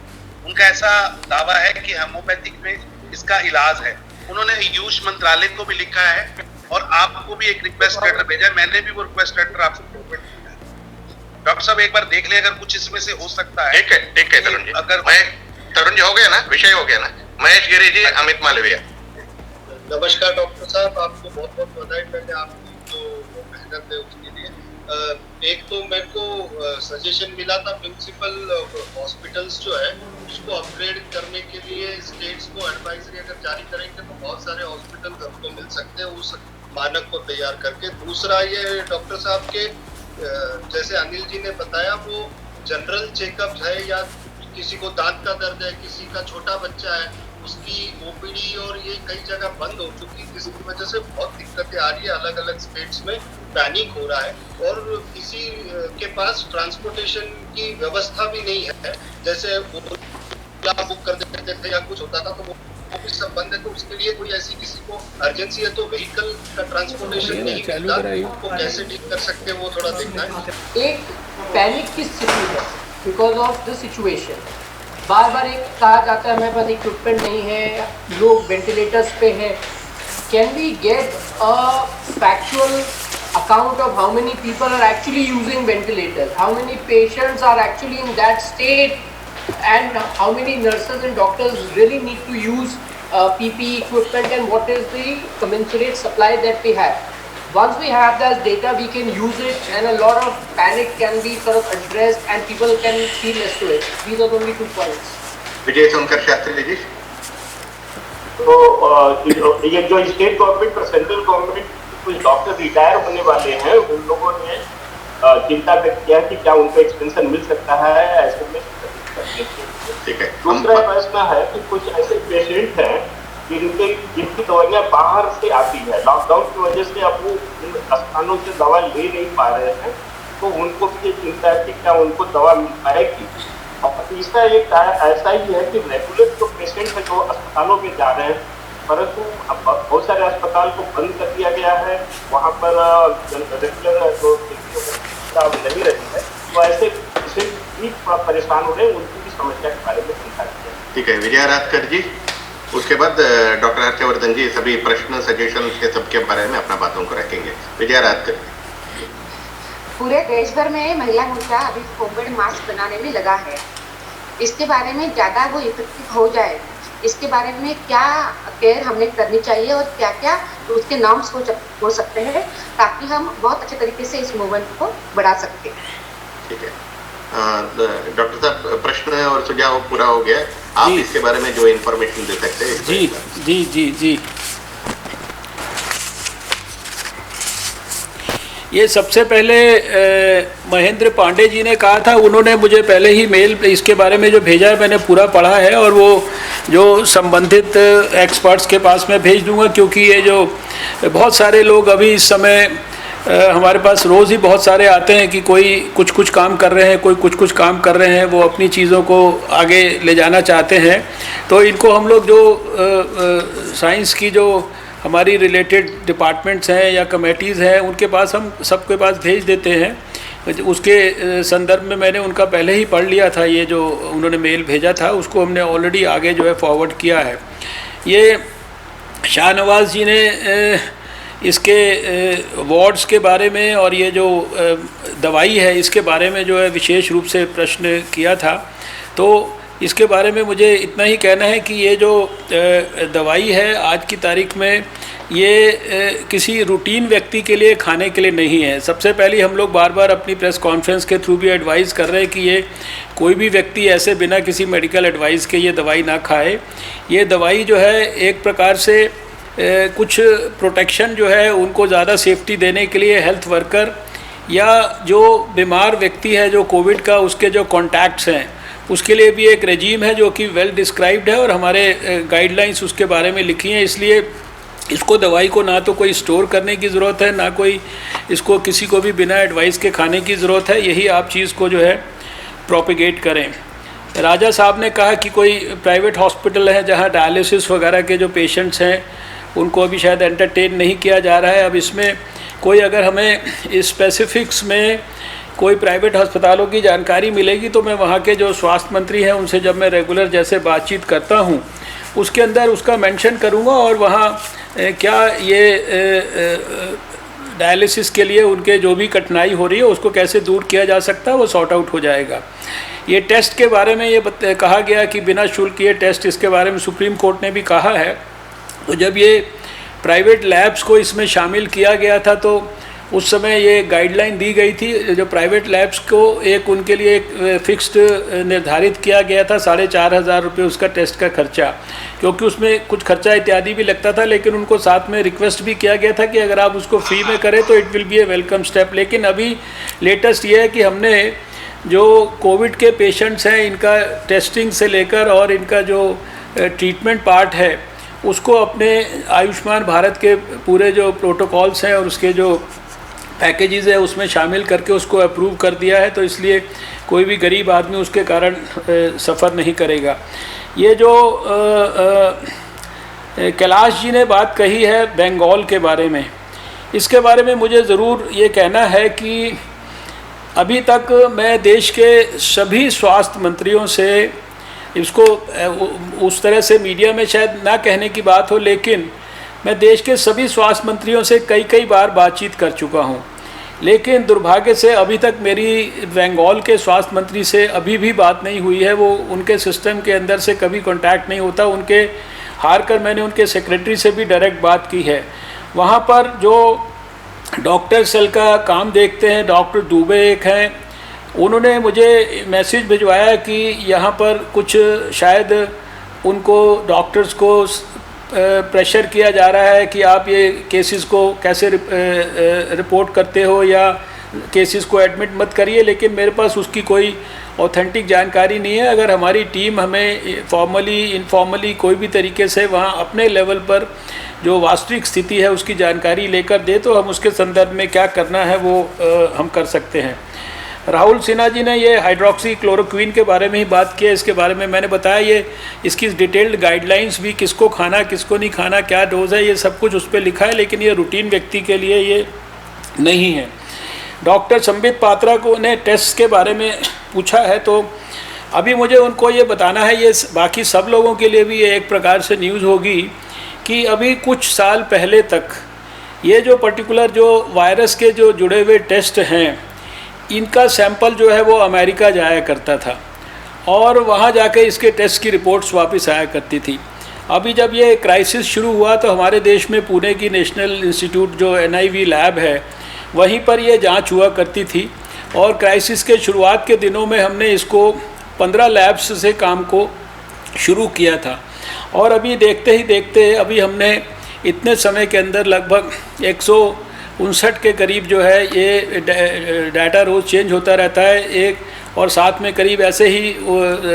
उनका ऐसा दावा है कि होम्योपैथिक में इसका इलाज है। उन्होंने आयुष मंत्रालय को भी लिखा है और आपको भी एक रिक्वेस्ट लेटर भेजा है। मैंने भी वो रिक्वेस्ट लेटर आपसे फॉरवर्ड किया है। डॉक्टर साहब, एक बार देख ले, अगर कुछ इसमें से हो सकता है। ठीक है तरुण जी। अगर तरुण जी हो गया ना, विषय हो गया ना। महेश गिरी जी, अमित मालवीय। नमस्कार डॉक्टर साहब, आपको बहुत बहुत बधाई पहले आपकी जो मेहनत है उसके लिए। एक तो मेरे को सजेशन मिला था म्युनिसिपल हॉस्पिटल्स जो है उसको अपग्रेड करने के लिए स्टेट्स को एडवाइजरी अगर जारी करेंगे तो बहुत सारे हॉस्पिटल हमको मिल सकते हैं उस मानक को तैयार करके। दूसरा ये डॉक्टर साहब के जैसे अनिल जी ने बताया, वो जनरल चेकअप है या किसी को दांत का दर्द है, किसी का छोटा बच्चा है, उसकी ओपीडी और ये कई जगह बंद हो चुकी है, जिसकी वजह से बहुत दिक्कतें आ रही है। अलग अलग स्टेट्स में पैनिक हो रहा है और किसी के पास ट्रांसपोर्टेशन की व्यवस्था भी नहीं है। जैसे बुक कर देते थे या कुछ होता था तो वो भी सब बंद है। तो उसके लिए कोई ऐसी किसी को अर्जेंसी है तो व्हीकल का ट्रांसपोर्टेशन नहीं मिलता, तो कैसे डील कर सकते हैं वो थोड़ा देखना है। एक पैनिक की स्थिति है बिकॉज ऑफ द सिचुएशन। बार बार एक कहा जाता है हमारे पास इक्विपमेंट नहीं है, लोग वेंटिलेटर्स पे हैं। Can we get a factual account of how many people are actually using ventilators, how many patients are actually in that state, and how many nurses and doctors really need to use PPE equipment, and what is the commensurate supply that we have. Once we have that data, we can use it, and a lot of panic can be sort of addressed and people can feel less to it. These are the only 2 points. विजय सोनकर शास्त्री जी। तो ये जो state government और central government कुछ doctor retire होने वाले हैं, उन लोगों ने चिंता व्यक्त किया कि क्या उनको एक्सटेंशन मिल सकता है ऐसे में। ठीक है। दूसरा प्रश्न है कि कुछ ऐसे पेशेंट हैं जिनकी दवाइयाँ बाहर से आती है, लॉकडाउन की वजह से अब वो स्थानों से दवा ले नहीं पा रहे हैं, तो उनको भी ये चिंता है कि क्या उनको दवा मिल पाएगी। और तीसरा एक ऐसा ही है कि रेगुलर जो पेशेंट है जो अस्पतालों में जा रहे हैं, परंतु अब बहुत सारे अस्पताल को बंद कर दिया गया है, वहाँ पर रेगुलर जो नहीं रही है, तो ऐसे पेशेंट भी थोड़ा परेशान हो रहे हैं, उनकी भी समस्या के बारे में चिंता की है। ठीक है, विजय राजकर जी। उसके बाद डॉक्टर हर्षवर्धन जी सभी प्रश्न सजेशन के सबके बारे में अपना बातों को रखेंगे। विजय राजकर। पूरे देश भर में महिला मोर्चा अभी कोविड मास्क बनाने में लगा है। इसके बारे में ज़्यादा वो इफेक्टिव हो जाए, इसके बारे में क्या केयर हमें करनी चाहिए और क्या क्या उसके नॉर्म्स हो सकते हैं, ताकि हम बहुत अच्छे तरीके से इस मूवमेंट को बढ़ा सकते हैं। ठीक है डॉक्टर साहब, प्रश्न और सुझाव पूरा हो गया। आप इसके बारे में जो इन्फॉर्मेशन दे सकते हैं? जी जी जी जी, ये सबसे पहले महेंद्र पांडे जी ने कहा था, उन्होंने मुझे पहले ही मेल इसके बारे में जो भेजा है मैंने पूरा पढ़ा है, और वो जो संबंधित एक्सपर्ट्स के पास मैं भेज दूंगा, क्योंकि ये जो बहुत सारे लोग अभी इस समय हमारे पास रोज़ ही बहुत सारे आते हैं कि कोई कुछ कुछ काम कर रहे हैं, कोई कुछ कुछ काम कर रहे हैं, वो अपनी चीज़ों को आगे ले जाना चाहते हैं। तो इनको हम लोग जो साइंस की जो हमारी रिलेटेड डिपार्टमेंट्स हैं या कमेटीज़ हैं, उनके पास हम सबके पास भेज देते हैं। उसके संदर्भ में मैंने उनका पहले ही पढ़ लिया था, ये जो उन्होंने मेल भेजा था उसको हमने ऑलरेडी आगे जो है फॉरवर्ड किया है। ये शाहनवाज़ जी ने इसके वार्ड्स के बारे में और ये जो दवाई है इसके बारे में जो है विशेष रूप से प्रश्न किया था। तो इसके बारे में मुझे इतना ही कहना है कि ये जो दवाई है आज की तारीख में ये किसी रूटीन व्यक्ति के लिए खाने के लिए नहीं है। सबसे पहले हम लोग बार बार अपनी प्रेस कॉन्फ्रेंस के थ्रू भी एडवाइस कर रहे हैं कि ये कोई भी व्यक्ति ऐसे बिना किसी मेडिकल एडवाइस के ये दवाई ना खाए। ये दवाई जो है एक प्रकार से कुछ प्रोटेक्शन जो है उनको ज़्यादा सेफ्टी देने के लिए हेल्थ वर्कर या जो बीमार व्यक्ति है जो कोविड का उसके जो कॉन्टैक्ट्स हैं उसके लिए भी एक रेजीम है जो कि वेल डिस्क्राइब्ड है और हमारे गाइडलाइंस उसके बारे में लिखी हैं। इसलिए इसको दवाई को ना तो कोई स्टोर करने की ज़रूरत है, ना कोई इसको किसी को भी बिना एडवाइस के खाने की ज़रूरत है। यही आप चीज़ को जो है प्रोपिगेट करें। राजा साहब ने कहा कि कोई प्राइवेट हॉस्पिटल है जहाँ डायलिसिस वगैरह के जो पेशेंट्स हैं उनको अभी शायद एंटरटेन नहीं किया जा रहा है। अब इसमें कोई अगर हमें स्पेसिफिक्स में कोई प्राइवेट अस्पतालों की जानकारी मिलेगी तो मैं वहाँ के जो स्वास्थ्य मंत्री हैं उनसे जब मैं रेगुलर जैसे बातचीत करता हूँ उसके अंदर उसका मेंशन करूँगा और वहाँ क्या ये डायलिसिस के लिए उनके जो भी कठिनाई हो रही है उसको कैसे दूर किया जा सकता है वो सॉर्ट आउट हो जाएगा। ये टेस्ट के बारे में ये कहा गया कि बिना शुल्क ये टेस्ट, इसके बारे में सुप्रीम कोर्ट ने भी कहा है। तो जब ये प्राइवेट लैब्स को इसमें शामिल किया गया था तो उस समय ये गाइडलाइन दी गई थी जो प्राइवेट लैब्स को एक उनके लिए एक फिक्स्ड निर्धारित किया गया था 4,500 रुपये उसका टेस्ट का खर्चा, क्योंकि उसमें कुछ खर्चा इत्यादि भी लगता था। लेकिन उनको साथ में रिक्वेस्ट भी किया गया था कि अगर आप उसको फ्री में करें तो it will be A welcome step. लेकिन अभी लेटेस्ट ये है कि हमने जो कोविड के पेशेंट्स हैं इनका टेस्टिंग से लेकर और इनका जो ट्रीटमेंट पार्ट है उसको अपने आयुष्मान भारत के पूरे जो प्रोटोकॉल्स हैं और उसके जो पैकेजेस है उसमें शामिल करके उसको अप्रूव कर दिया है। तो इसलिए कोई भी गरीब आदमी उसके कारण सफ़र नहीं करेगा। ये जो कैलाश जी ने बात कही है बंगाल के बारे में, इसके बारे में मुझे ज़रूर ये कहना है कि अभी तक मैं देश के सभी स्वास्थ्य मंत्रियों से इसको उस तरह से मीडिया में शायद ना कहने की बात हो, लेकिन मैं देश के सभी स्वास्थ्य मंत्रियों से कई बार बातचीत कर चुका हूं। लेकिन दुर्भाग्य से अभी तक मेरी बंगाल के स्वास्थ्य मंत्री से अभी भी बात नहीं हुई है। वो उनके सिस्टम के अंदर से कभी कांटेक्ट नहीं होता। उनके हार कर मैंने उनके सेक्रेटरी से भी डायरेक्ट बात की है। वहाँ पर जो डॉक्टर सेल का काम देखते हैं डॉक्टर दुबे एक हैं, उन्होंने मुझे मैसेज भिजवाया कि यहाँ पर कुछ शायद उनको डॉक्टर्स को प्रेशर किया जा रहा है कि आप ये केसेस को कैसे रिपोर्ट करते हो या केसेस को एडमिट मत करिए। लेकिन मेरे पास उसकी कोई ऑथेंटिक जानकारी नहीं है। अगर हमारी टीम हमें फॉर्मली इनफॉर्मली कोई भी तरीके से वहाँ अपने लेवल पर जो वास्तविक स्थिति है उसकी जानकारी लेकर दे तो हम उसके संदर्भ में क्या करना है वो हम कर सकते हैं। राहुल सिन्हा जी ने ये हाइड्रोक्सी क्लोरोक्विन के बारे में ही बात की है। इसके बारे में मैंने बताया ये इसकी डिटेल्ड गाइडलाइंस भी किसको खाना किसको नहीं खाना, क्या डोज है, ये सब कुछ उस पर लिखा है। लेकिन ये रूटीन व्यक्ति के लिए ये नहीं है। डॉक्टर संबित पात्रा को ने टेस्ट के बारे में पूछा है तो अभी मुझे उनको ये बताना है, ये बाकी सब लोगों के लिए भी ये एक प्रकार से न्यूज़ होगी कि अभी कुछ साल पहले तक ये जो पर्टिकुलर जो वायरस के जो जुड़े हुए टेस्ट हैं इनका सैंपल जो है वो अमेरिका जाया करता था और वहाँ जाके इसके टेस्ट की रिपोर्ट्स वापस आया करती थी। अभी जब ये क्राइसिस शुरू हुआ तो हमारे देश में पुणे की नेशनल इंस्टीट्यूट जो NIV लैब है वहीं पर ये जांच हुआ करती थी और क्राइसिस के शुरुआत के दिनों में हमने इसको 15 लैब्स से काम को शुरू किया था और अभी देखते ही देखते अभी हमने इतने समय के अंदर लगभग 159 के करीब जो है ये डाटा रोज़ चेंज होता रहता है एक, और साथ में करीब ऐसे ही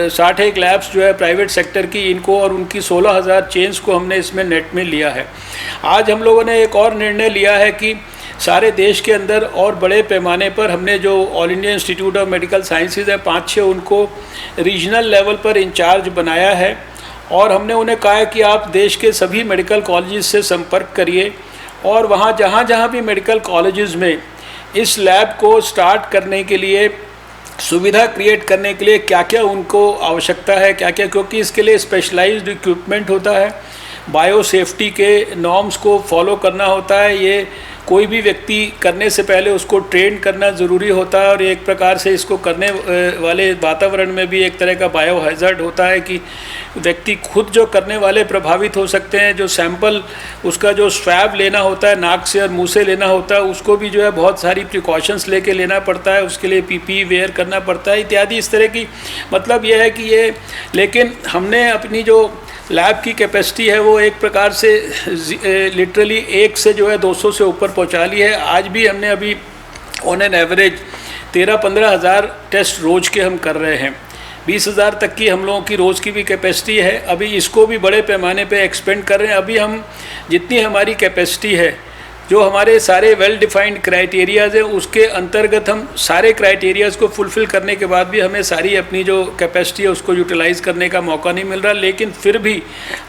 61 लैब्स जो है प्राइवेट सेक्टर की, इनको और उनकी 16,000 चेन्स को हमने इसमें नेट में लिया है। आज हम लोगों ने एक और निर्णय लिया है कि सारे देश के अंदर और बड़े पैमाने पर हमने जो all India institute of medical sciences है 5-6 उनको रीजनल लेवल पर इंचार्ज बनाया है और हमने उन्हें कहा है कि आप देश के सभी मेडिकल कॉलेजेस से संपर्क करिए और वहाँ जहाँ भी मेडिकल कॉलेजेस में इस लैब को स्टार्ट करने के लिए सुविधा क्रिएट करने के लिए क्या क्या उनको आवश्यकता है, क्या क्या, क्योंकि इसके लिए स्पेशलाइज्ड इक्विपमेंट होता है, बायो सेफ्टी के नॉर्म्स को फॉलो करना होता है, ये कोई भी व्यक्ति करने से पहले उसको ट्रेन करना ज़रूरी होता है और एक प्रकार से इसको करने वाले वातावरण में भी एक तरह का बायो हैज़र्ड होता है कि व्यक्ति खुद जो करने वाले प्रभावित हो सकते हैं। जो सैंपल उसका जो स्वैब लेना होता है, नाक से और मुंह से लेना होता है, उसको भी जो है बहुत सारी प्रिकॉशंस लेके लेना पड़ता है, उसके लिए PPE वेयर करना पड़ता है इत्यादि। इस तरह की मतलब ये है कि ये, लेकिन हमने अपनी जो लैब की कैपेसिटी है वो एक प्रकार से लिटरली 1 से जो है 200 से ऊपर पहुंचा ली है। आज भी हमने अभी ऑन एन एवरेज 13-15 हज़ार टेस्ट रोज़ के हम कर रहे हैं। 20,000 तक की हम लोगों की रोज़ की भी कैपेसिटी है। अभी इसको भी बड़े पैमाने पे एक्सपेंड कर रहे हैं। अभी हम जितनी हमारी कैपेसिटी है, जो हमारे सारे वेल डिफाइंड क्राइटेरियाज़ हैं, उसके अंतर्गत हम सारे क्राइटेरियाज़ को फुलफ़िल करने के बाद भी हमें सारी अपनी जो कैपेसिटी है उसको यूटिलाइज़ करने का मौका नहीं मिल रहा। लेकिन फिर भी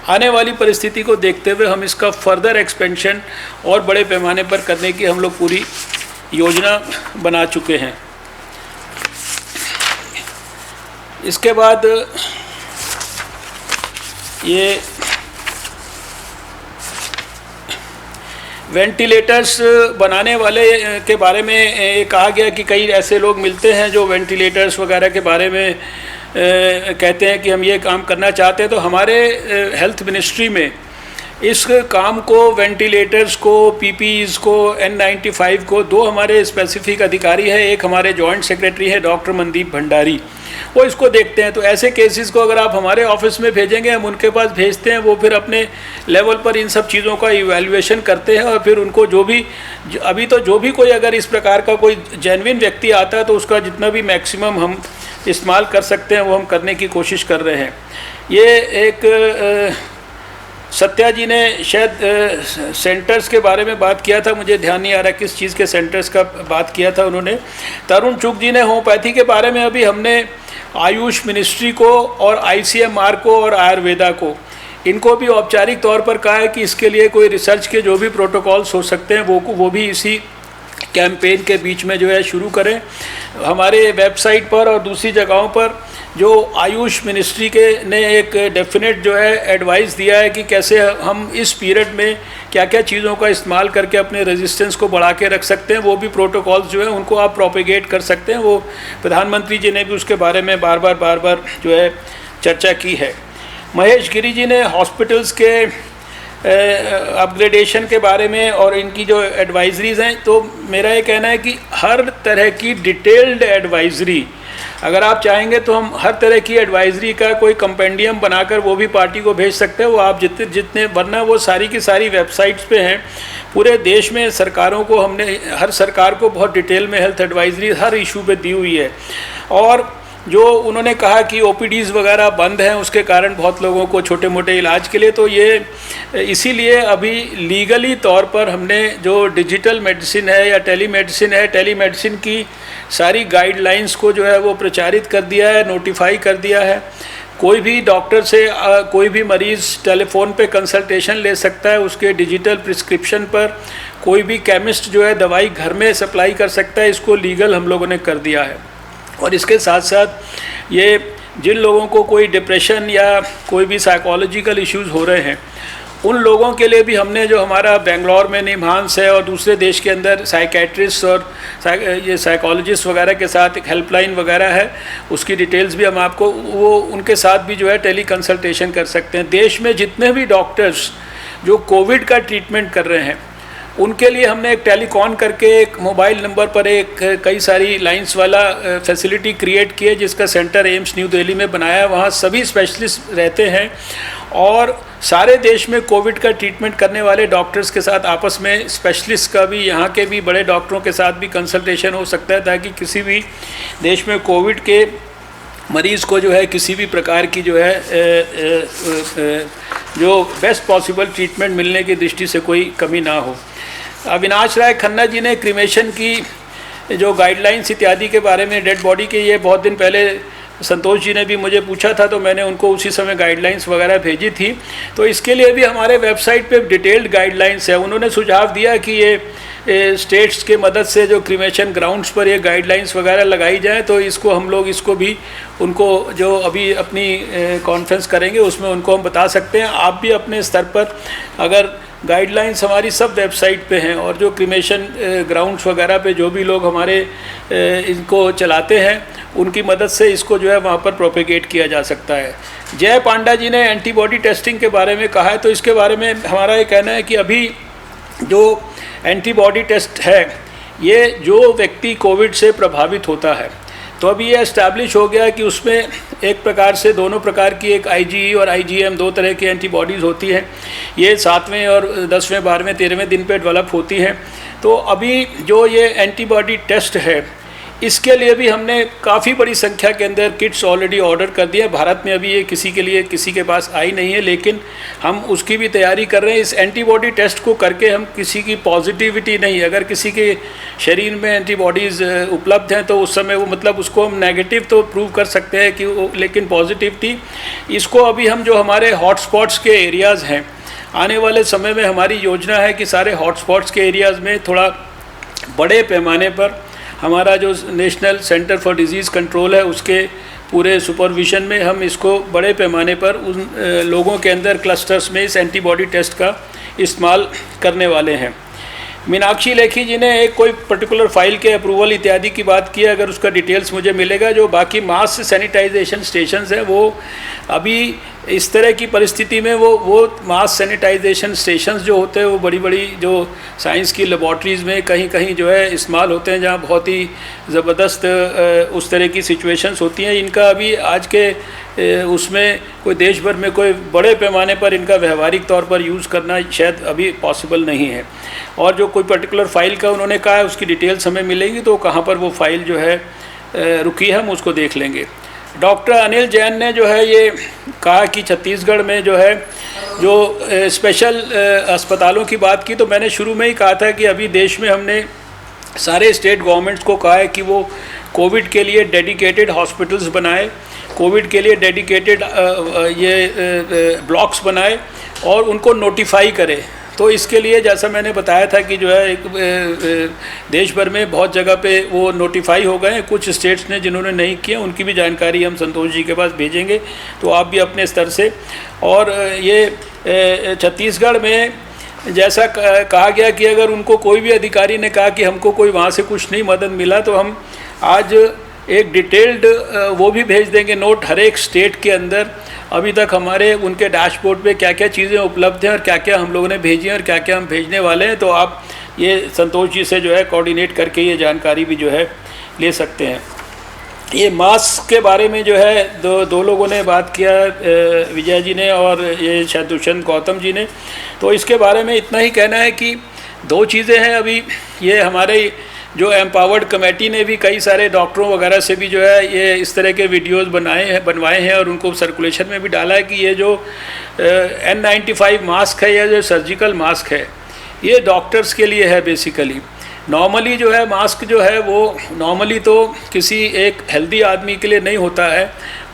आने वाली परिस्थिति को देखते हुए हम इसका फर्दर एक्सपेंशन और बड़े पैमाने पर करने की हम लोग पूरी योजना बना चुके हैं। इसके बाद ये वेंटिलेटर्स बनाने वाले के बारे में ये कहा गया कि कई ऐसे लोग मिलते हैं जो वेंटिलेटर्स वगैरह के बारे में कहते हैं कि हम ये काम करना चाहते हैं। तो हमारे हेल्थ मिनिस्ट्री में इस काम को, वेंटिलेटर्स को, PPEs को, N95 को, 2 हमारे स्पेसिफिक अधिकारी हैं। एक हमारे जॉइंट सेक्रेटरी है डॉक्टर मनदीप भंडारी, वो इसको देखते हैं। तो ऐसे केसेस को अगर आप हमारे ऑफिस में भेजेंगे, हम उनके पास भेजते हैं, वो फिर अपने लेवल पर इन सब चीज़ों का इवैल्यूएशन करते हैं और फिर उनको जो भी अभी तो जो भी कोई अगर इस प्रकार का कोई जेन्युइन व्यक्ति आता है तो उसका जितना भी मैक्सिमम हम इस्तेमाल कर सकते हैं वो हम करने की कोशिश कर रहे हैं। ये एक सत्या जी ने शायद सेंटर्स के बारे में बात किया था, मुझे ध्यान नहीं आ रहा किस चीज़ के सेंटर्स का बात किया था उन्होंने। तरुण चुग जी ने होम्योपैथी के बारे में, अभी हमने आयुष मिनिस्ट्री को और ICMR को और आयुर्वेदा को, इनको भी औपचारिक तौर पर कहा है कि इसके लिए कोई रिसर्च के जो भी प्रोटोकॉल्स हो सकते हैं वो भी इसी कैंपेन के बीच में जो है शुरू करें। हमारे वेबसाइट पर और दूसरी जगहों पर जो आयुष मिनिस्ट्री के ने एक डेफिनेट जो है एडवाइस दिया है कि कैसे हम इस पीरियड में क्या क्या चीज़ों का इस्तेमाल करके अपने रेजिस्टेंस को बढ़ा के रख सकते हैं, वो भी प्रोटोकॉल्स जो है उनको आप प्रोपेगेट कर सकते हैं। वो प्रधानमंत्री जी ने भी उसके बारे में बार बार जो है चर्चा की है। महेश गिरी जी ने हॉस्पिटल्स के अपग्रेडेशन के बारे में और इनकी जो एडवाइजरीज हैं, तो मेरा ये कहना है कि हर तरह की डिटेल्ड एडवाइजरी अगर आप चाहेंगे तो हम हर तरह की एडवाइजरी का कोई कंपेंडियम बनाकर वो भी पार्टी को भेज सकते हैं। वो आप जितने वरना वो सारी की सारी वेबसाइट्स पे हैं। पूरे देश में सरकारों को हमने, हर सरकार को बहुत डिटेल में हेल्थ एडवाइजरी हर इशू पे दी हुई है। और जो उन्होंने कहा कि OPDs वगैरह बंद हैं, उसके कारण बहुत लोगों को छोटे मोटे इलाज के लिए, तो ये इसीलिए अभी लीगली तौर पर हमने जो डिजिटल मेडिसिन है या टेलीमेडिसिन है, टेलीमेडिसिन की सारी गाइडलाइंस को जो है वो प्रचारित कर दिया है, नोटिफाई कर दिया है। कोई भी डॉक्टर से कोई भी मरीज़ टेलीफोन पे कंसल्टेशन ले सकता है, उसके डिजिटल प्रिस्क्रिप्शन पर कोई भी केमिस्ट जो है दवाई घर में सप्लाई कर सकता है। इसको लीगल हम लोगों ने कर दिया है। और इसके साथ साथ ये जिन लोगों को कोई डिप्रेशन या कोई भी साइकोलॉजिकल इश्यूज़ हो रहे हैं उन लोगों के लिए भी हमने जो हमारा बेंगलोर में निम्हांस है और दूसरे देश के अंदर साइकेट्रिस्ट और ये साइकोलॉजिस्ट वगैरह के साथ एक हेल्पलाइन वगैरह है, उसकी डिटेल्स भी हम आपको वो उनके साथ भी जो है टेली कंसल्टेशन कर सकते हैं। देश में जितने भी डॉक्टर्स जो कोविड का ट्रीटमेंट कर रहे हैं उनके लिए हमने एक टेलीकॉन करके एक मोबाइल नंबर पर एक कई सारी लाइंस वाला फैसिलिटी क्रिएट की है, जिसका सेंटर एम्स न्यू दिल्ली में बनाया। वहाँ सभी स्पेशलिस्ट रहते हैं और सारे देश में कोविड का ट्रीटमेंट करने वाले डॉक्टर्स के साथ आपस में स्पेशलिस्ट का भी, यहाँ के भी बड़े डॉक्टरों के साथ भी कंसल्टेशन हो सकता है, ताकि किसी भी देश में कोविड के मरीज़ को जो है किसी भी प्रकार की जो है जो बेस्ट पॉसिबल ट्रीटमेंट मिलने की दृष्टि से कोई कमी ना हो। अविनाश राय खन्ना जी ने क्रीमेशन की जो गाइडलाइंस इत्यादि के बारे में, डेड बॉडी के, ये बहुत दिन पहले संतोष जी ने भी मुझे पूछा था, तो मैंने उनको उसी समय गाइडलाइंस वगैरह भेजी थी। तो इसके लिए भी हमारे वेबसाइट पे डिटेल्ड गाइडलाइंस है। उन्होंने सुझाव दिया कि ये स्टेट्स के मदद से जो क्रीमेशन ग्राउंड्स पर ये गाइडलाइंस वगैरह लगाई जाए, तो इसको हम लोग इसको भी उनको जो अभी अपनी कॉन्फ्रेंस करेंगे उसमें उनको हम बता सकते हैं। आप भी अपने स्तर पर अगर गाइडलाइंस हमारी सब वेबसाइट पे हैं और जो क्रीमेशन ग्राउंड्स वगैरह पे जो भी लोग हमारे इनको चलाते हैं उनकी मदद से इसको जो है वहाँ पर प्रोपेगेट किया जा सकता है। जय पांडा जी ने एंटीबॉडी टेस्टिंग के बारे में कहा है, तो इसके बारे में हमारा ये कहना है कि अभी जो एंटीबॉडी टेस्ट है ये जो व्यक्ति कोविड से प्रभावित होता है, तो अभी ये एस्टैब्लिश हो गया कि उसमें एक प्रकार से दोनों प्रकार की एक IgE और IgM दो तरह की एंटीबॉडीज़ होती हैं। ये 7वें और 10वें 12वें 13वें दिन पे डेवलप होती हैं। तो अभी जो ये एंटीबॉडी टेस्ट है इसके लिए भी हमने काफ़ी बड़ी संख्या के अंदर किट्स ऑलरेडी ऑर्डर कर दिए हैं। भारत में अभी ये किसी के पास आई नहीं है, लेकिन हम उसकी भी तैयारी कर रहे हैं। इस एंटीबॉडी टेस्ट को करके हम किसी की पॉजिटिविटी नहीं, अगर किसी के शरीर में एंटीबॉडीज़ उपलब्ध हैं तो उस समय वो मतलब उसको हम नेगेटिव तो प्रूव कर सकते हैं कि वो, लेकिन पॉजिटिव थी। इसको अभी हम जो हमारे हॉटस्पॉट्स के एरियाज़ हैं, आने वाले समय में हमारी योजना है कि सारे हॉटस्पॉट्स के एरियाज़ में थोड़ा बड़े पैमाने पर हमारा जो national centre for disease control है उसके पूरे सुपरविजन में हम इसको बड़े पैमाने पर उन लोगों के अंदर क्लस्टर्स में इस एंटीबॉडी टेस्ट का इस्तेमाल करने वाले हैं। मीनाक्षी लेखी जी ने एक कोई पर्टिकुलर फाइल के अप्रूवल इत्यादि की बात की है, अगर उसका डिटेल्स मुझे मिलेगा। जो बाकी मास सैनिटाइजेशन स्टेशंस हैं वो अभी इस तरह की परिस्थिति में वो मास सैनिटाइजेशन स्टेशंस जो होते हैं वो बड़ी बड़ी जो साइंस की लेबॉर्ट्रीज़ में कहीं कहीं जो है इस्तेमाल होते हैं, जहाँ बहुत ही ज़बरदस्त उस तरह की सिचुएशंस होती हैं। इनका अभी आज के उसमें कोई देश भर में कोई बड़े पैमाने पर इनका व्यवहारिक तौर पर यूज़ करना शायद अभी पॉसिबल नहीं है। और जो कोई पर्टिकुलर फ़ाइल का उन्होंने कहा है उसकी डिटेल्स हमें मिलेगी, तो कहाँ पर वो फ़ाइल जो है रुकी है हम उसको देख लेंगे। डॉक्टर अनिल जैन ने जो है ये कहा कि छत्तीसगढ़ में जो है जो स्पेशल अस्पतालों की बात की, तो मैंने शुरू में ही कहा था कि अभी देश में हमने सारे स्टेट गवर्नमेंट्स को कहा है कि वो कोविड के लिए डेडिकेटेड हॉस्पिटल्स बनाए, कोविड के लिए डेडिकेटेड ये ब्लॉक्स बनाए और उनको नोटिफाई करे। तो इसके लिए जैसा मैंने बताया था कि जो है एक देश भर में बहुत जगह पे वो नोटिफाई हो गए हैं। कुछ स्टेट्स ने जिन्होंने नहीं किया उनकी भी जानकारी हम संतोष जी के पास भेजेंगे, तो आप भी अपने स्तर से। और ये छत्तीसगढ़ में जैसा कहा गया कि अगर उनको कोई भी अधिकारी ने कहा कि हमको कोई वहाँ से कुछ नहीं मदद मिला, तो हम आज एक डिटेल्ड वो भी भेज देंगे नोट हर एक स्टेट के अंदर अभी तक हमारे उनके डैशबोर्ड पे क्या क्या चीज़ें उपलब्ध हैं और क्या क्या हम लोगों ने भेजी हैं और क्या क्या हम भेजने वाले हैं। तो आप ये संतोष जी से जो है कोऑर्डिनेट करके ये जानकारी भी जो है ले सकते हैं। ये मास्क के बारे में जो है दो लोगों ने बात किया, विजय जी ने और ये शायद दुष्यंत गौतम जी ने। तो इसके बारे में इतना ही कहना है कि दो चीज़ें हैं। अभी ये हमारे जो एम्पावर्ड कमेटी ने भी कई सारे डॉक्टरों वगैरह से भी जो है ये इस तरह के वीडियोस बनवाए हैं और उनको सर्कुलेशन में भी डाला है कि ये जो N95 मास्क है या जो सर्जिकल मास्क है ये डॉक्टर्स के लिए है बेसिकली। नॉर्मली जो है मास्क जो है वो नॉर्मली तो किसी एक हेल्दी आदमी के लिए नहीं होता है,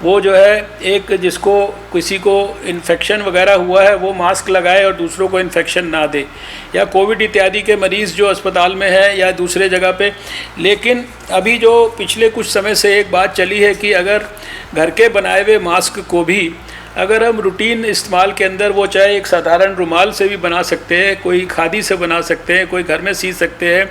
वो जो है एक जिसको किसी को इन्फेक्शन वगैरह हुआ है वो मास्क लगाए और दूसरों को इन्फेक्शन ना दे, या कोविड इत्यादि के मरीज़ जो अस्पताल में है या दूसरे जगह पे। लेकिन अभी जो पिछले कुछ समय से एक बात चली है कि अगर घर के बनाए हुए मास्क को भी अगर हम रूटीन इस्तेमाल के अंदर वो चाहे एक साधारण रुमाल से भी बना सकते हैं, कोई खादी से बना सकते हैं, कोई घर में सी सकते हैं,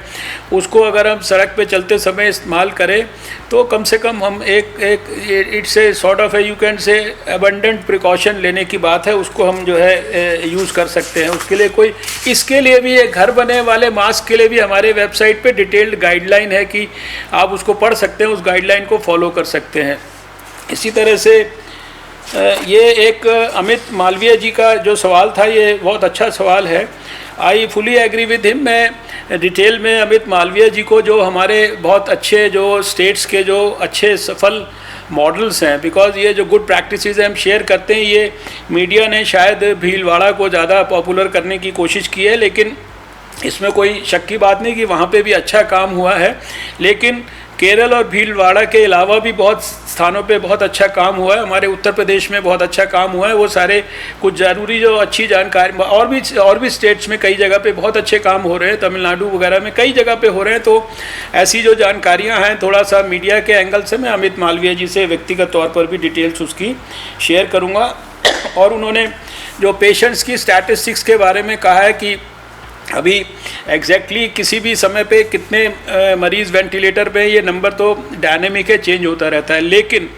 उसको अगर हम सड़क पे चलते समय इस्तेमाल करें तो कम से कम हम it's a sort of you can say abundant precaution लेने की बात है, उसको हम जो है यूज़ कर सकते हैं। उसके लिए कोई, इसके लिए भी एक घर बने वाले मास्क के लिए भी हमारे वेबसाइट पे डिटेल्ड गाइडलाइन है कि आप उसको पढ़ सकते हैं, उस गाइडलाइन को फॉलो कर सकते हैं। इसी तरह से ये एक अमित मालवीय जी का जो सवाल था, ये बहुत अच्छा सवाल है। I fully agree with him. मैं डिटेल में अमित मालवीय जी को, जो हमारे बहुत अच्छे जो स्टेट्स के जो अच्छे सफल मॉडल्स हैं, बिकॉज ये जो गुड प्रैक्टिसेस हैं हम शेयर करते हैं, ये मीडिया ने शायद भीलवाड़ा को ज़्यादा पॉपुलर करने की कोशिश की है, लेकिन इसमें कोई शक की बात नहीं कि वहाँ पे भी अच्छा काम हुआ है। लेकिन केरल और भीलवाड़ा के अलावा भी बहुत स्थानों पे बहुत अच्छा काम हुआ है। हमारे उत्तर प्रदेश में बहुत अच्छा काम हुआ है। वो सारे कुछ ज़रूरी जो अच्छी जानकारी, और भी स्टेट्स में कई जगह पे बहुत अच्छे काम हो रहे हैं, तमिलनाडु वगैरह में कई जगह पे हो रहे हैं। तो ऐसी जो जानकारियां हैं, थोड़ा सा मीडिया के एंगल से मैं अमित मालवीय जी से व्यक्तिगत तौर पर भी डिटेल्स उसकी शेयर करूँगा। और उन्होंने जो पेशेंट्स की स्टैटिस्टिक्स के बारे में कहा है कि अभी एग्जैक्टली किसी भी समय पे कितने मरीज़ वेंटिलेटर पे, ये नंबर तो डायनेमिक है, चेंज होता रहता है। लेकिन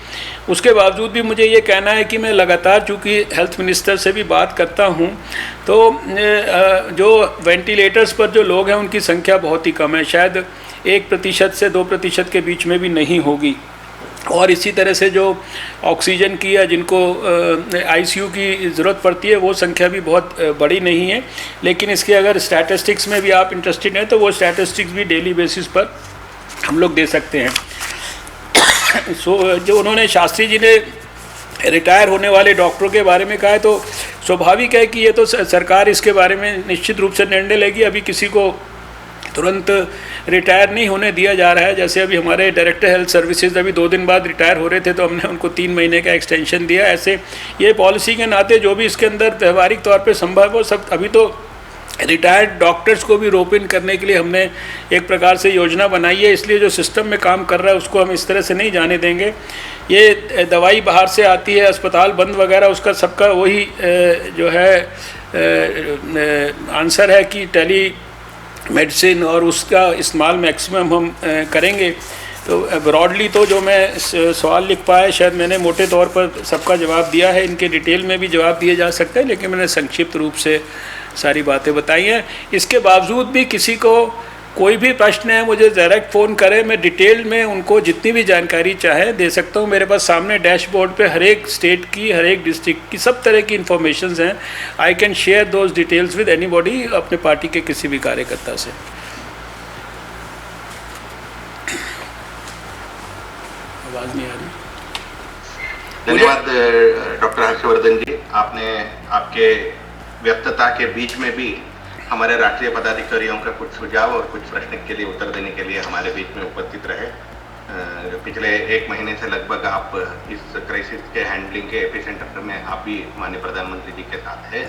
उसके बावजूद भी मुझे ये कहना है कि मैं लगातार, चूँकि हेल्थ मिनिस्टर से भी बात करता हूँ, तो जो वेंटिलेटर्स पर जो लोग हैं उनकी संख्या बहुत ही कम है, शायद 1% से 2% के बीच में भी नहीं होगी। और इसी तरह से जो ऑक्सीजन की या जिनको आईसीयू की ज़रूरत पड़ती है, वो संख्या भी बहुत बड़ी नहीं है। लेकिन इसके अगर स्टैटिस्टिक्स में भी आप इंटरेस्टेड हैं तो वो स्टैटिस्टिक्स भी डेली बेसिस पर हम लोग दे सकते हैं। जो उन्होंने शास्त्री जी ने रिटायर होने वाले डॉक्टरों के बारे में कहा है, तो स्वाभाविक है कि ये तो सरकार इसके बारे में निश्चित रूप से निर्णय लेगी। अभी किसी को तुरंत रिटायर नहीं होने दिया जा रहा है। जैसे अभी हमारे डायरेक्टर हेल्थ सर्विसेज अभी 2 दिन बाद रिटायर हो रहे थे, तो हमने उनको 3 महीने का एक्सटेंशन दिया। ऐसे ये पॉलिसी के नाते जो भी इसके अंदर व्यवहारिक तौर पे संभव है वो सब, अभी तो रिटायर्ड डॉक्टर्स को भी रोप इन करने के लिए हमने एक प्रकार से योजना बनाई है। इसलिए जो सिस्टम में काम कर रहा है उसको हम इस तरह से नहीं जाने देंगे। ये दवाई बाहर से आती है, अस्पताल बंद वगैरह, उसका सबका वही जो है आंसर है कि टेली मेडिसिन और उसका इस्तेमाल मैक्सिमम हम करेंगे। तो ब्रॉडली तो जो मैं सवाल लिख पाया, शायद मैंने मोटे तौर पर सबका जवाब दिया है। इनके डिटेल में भी जवाब दिए जा सकते हैं, लेकिन मैंने संक्षिप्त रूप से सारी बातें बताई हैं। इसके बावजूद भी किसी को कोई भी प्रश्न है, मुझे डायरेक्ट फ़ोन करें, मैं डिटेल में उनको जितनी भी जानकारी चाहे दे सकता हूँ। मेरे पास सामने डैशबोर्ड पे हर एक स्टेट की, हर एक डिस्ट्रिक्ट की सब तरह की इन्फॉर्मेशंस हैं। I can share those details with anybody, अपने पार्टी के किसी भी कार्यकर्ता से। आवाज़ नहीं आ रही। धन्यवाद डॉक्टर हर्षवर्धन जी, आपने आपके व्यस्तता के बीच में भी हमारे राष्ट्रीय पदाधिकारियों का कुछ सुझाव और कुछ प्रश्न के लिए उत्तर देने के लिए हमारे बीच में उपस्थित रहे। पिछले 1 महीने से लगभग आप इस क्राइसिस के हैंडलिंग के एपिसेंटर में आप भी माननीय प्रधानमंत्री जी के साथ है,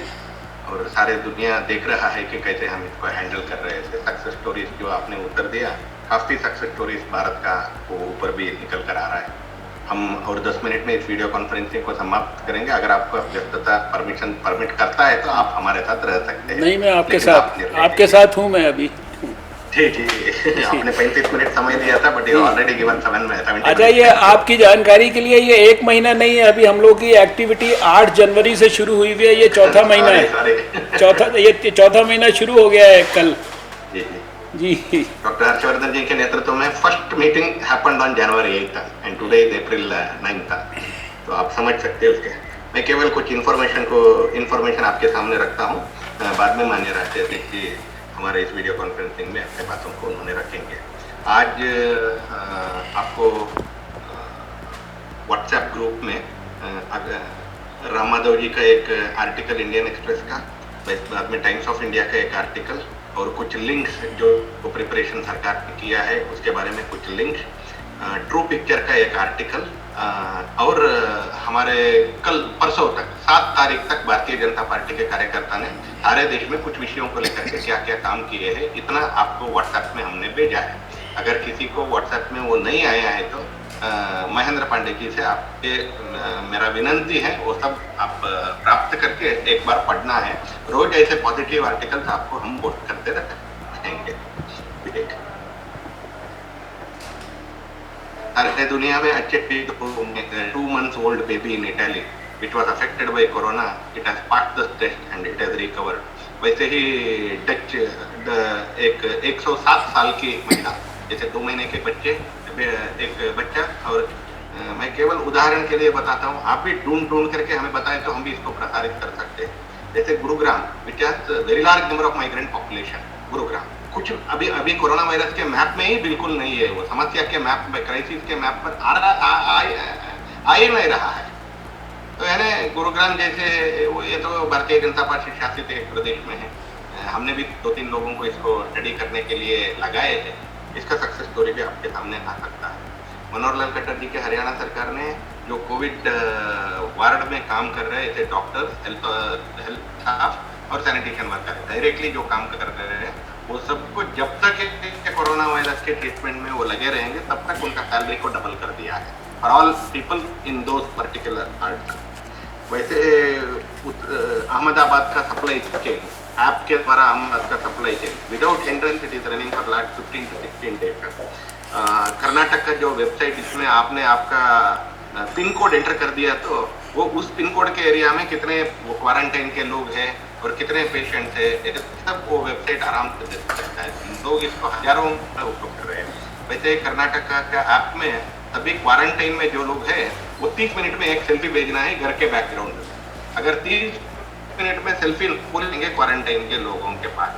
और सारे दुनिया देख रहा है कि कैसे हम इसको हैंडल कर रहे हैं। सक्सेस स्टोरीज जो आपने उत्तर दिया, काफ़ी सक्सेस स्टोरीज भारत का वो ऊपर भी निकल कर आ रहा है। हम और 10 मिनट में इस वीडियो कॉन्फ्रेंसिंग को समाप्त करेंगे। अगर आपका व्यस्तता परमिट करता है तो आप हमारे साथ रह सकते हैं। नहीं, मैं आपके साथ हूँ मैं अभी। ठीक आपने 35 मिनट समय दिया था, बट ऑलरेडी गिवन 7 में। अच्छा, ये आपकी जानकारी के लिए, ये 1 महीना नहीं है। अभी हम लोग की एक्टिविटी 8 जनवरी से शुरू हुई हुई है। ये चौथा महीना है, ये चौथा महीना शुरू हो गया है कल। जी डॉक्टर हर्षवर्धन जी के नेतृत्व में first meeting happened on January 8 and today is अप्रैल 9। तो आप समझ सकते हैं उसके। मैं केवल कुछ इन्फॉर्मेशन आपके सामने रखता हूँ। बाद में माननीय राष्ट्रीय अध्यक्ष जी हमारे इस वीडियो कॉन्फ्रेंसिंग में अपने बातों को उन्होंने रखेंगे। आज आपको व्हाट्सएप ग्रुप में राम माधव जी का एक आर्टिकल इंडियन एक्सप्रेस का, बाद में टाइम्स ऑफ इंडिया का एक आर्टिकल और कुछ लिंक्स जो प्रिपरेशन सरकार ने किया है उसके बारे में कुछ लिंक्स, ट्रू पिक्चर का एक आर्टिकल, और हमारे कल परसों तक 7 तारीख तक भारतीय जनता पार्टी के कार्यकर्ता ने सारे देश में कुछ विषयों को लेकर के क्या क्या काम किए हैं, इतना आपको व्हाट्सएप में हमने भेजा है। अगर किसी को व्हाट्सएप में वो नहीं आया है तो महेंद्र पांडे जी से आपके मेरा विनंती है वो सब आप प्राप्त करके एक बार पढ़ना है। रोज ऐसे पॉजिटिव आर्टिकल्स आपको हम पोस्ट करते रहेंगे। सारे दुनिया में अच्छे 2 months old baby in Italy which was affected by corona, it has passed the test and it has recovered। वैसे ही डच एक 107 साल की महिला, जैसे 2 महीने के बच्चे, एक बच्चा, और मैं केवल उदाहरण के लिए बताता हूँ, आप भी ढूंढ करके हमें बताएं तो हम भी इसको प्रसारित कर सकते हैं। जैसे Gurugram which has very large number of migrant population, Gurugram कुछ अभी कोरोना वायरस के मैप में ही बिल्कुल नहीं है, वो समस्या के मैप में, क्राइसिस के मैप पर आ ही नहीं रहा है। तो यानी गुरुग्राम जैसे ये तो भारतीय जनता पार्टी शासित एक प्रदेश में है, हमने भी 2-3 लोगों को इसको स्टडी करने के लिए लगाए हैं। इसका सक्सेस स्टोरी भी आपके सामने आ सकता है। मनोहर लाल खट्टर जी के हरियाणा सरकार ने जो कोविड वार्ड में काम कर रहे थे डॉक्टर्स, हेल्थ स्टाफ और सैनिटेशन वर्कर डायरेक्टली जो काम कर रहे हैं, वो सबको जब तक कोरोना वायरस के ट्रीटमेंट में वो लगे रहेंगे तब तक उनका सैलरी को डबल कर दिया है for all people in those particular art. वैसे अहमदाबाद का सप्लाई चेन ऐप के द्वारा अहमदाबाद का supply chain without hindrance it is running for last 15 to 16 days। Karnataka का जो वेबसाइट, इसमें आपने आपका पिन कोड एंटर कर दिया तो वो उस पिन कोड के एरिया में कितने क्वारंटाइन के लोग हैं और कितने पेशेंट है, सब वो वेबसाइट आराम से देख सकता है। लोग इसको हजारों में उपयोग कर रहे हैं। वैसे कर्नाटक का ऐप में सभी क्वारंटाइन में जो लोग हैं वो 30 मिनट में एक सेल्फी भेजना है घर के बैकग्राउंड में। अगर 30 मिनट में सेल्फी बोलेंगे क्वारंटाइन के लोगों के पास,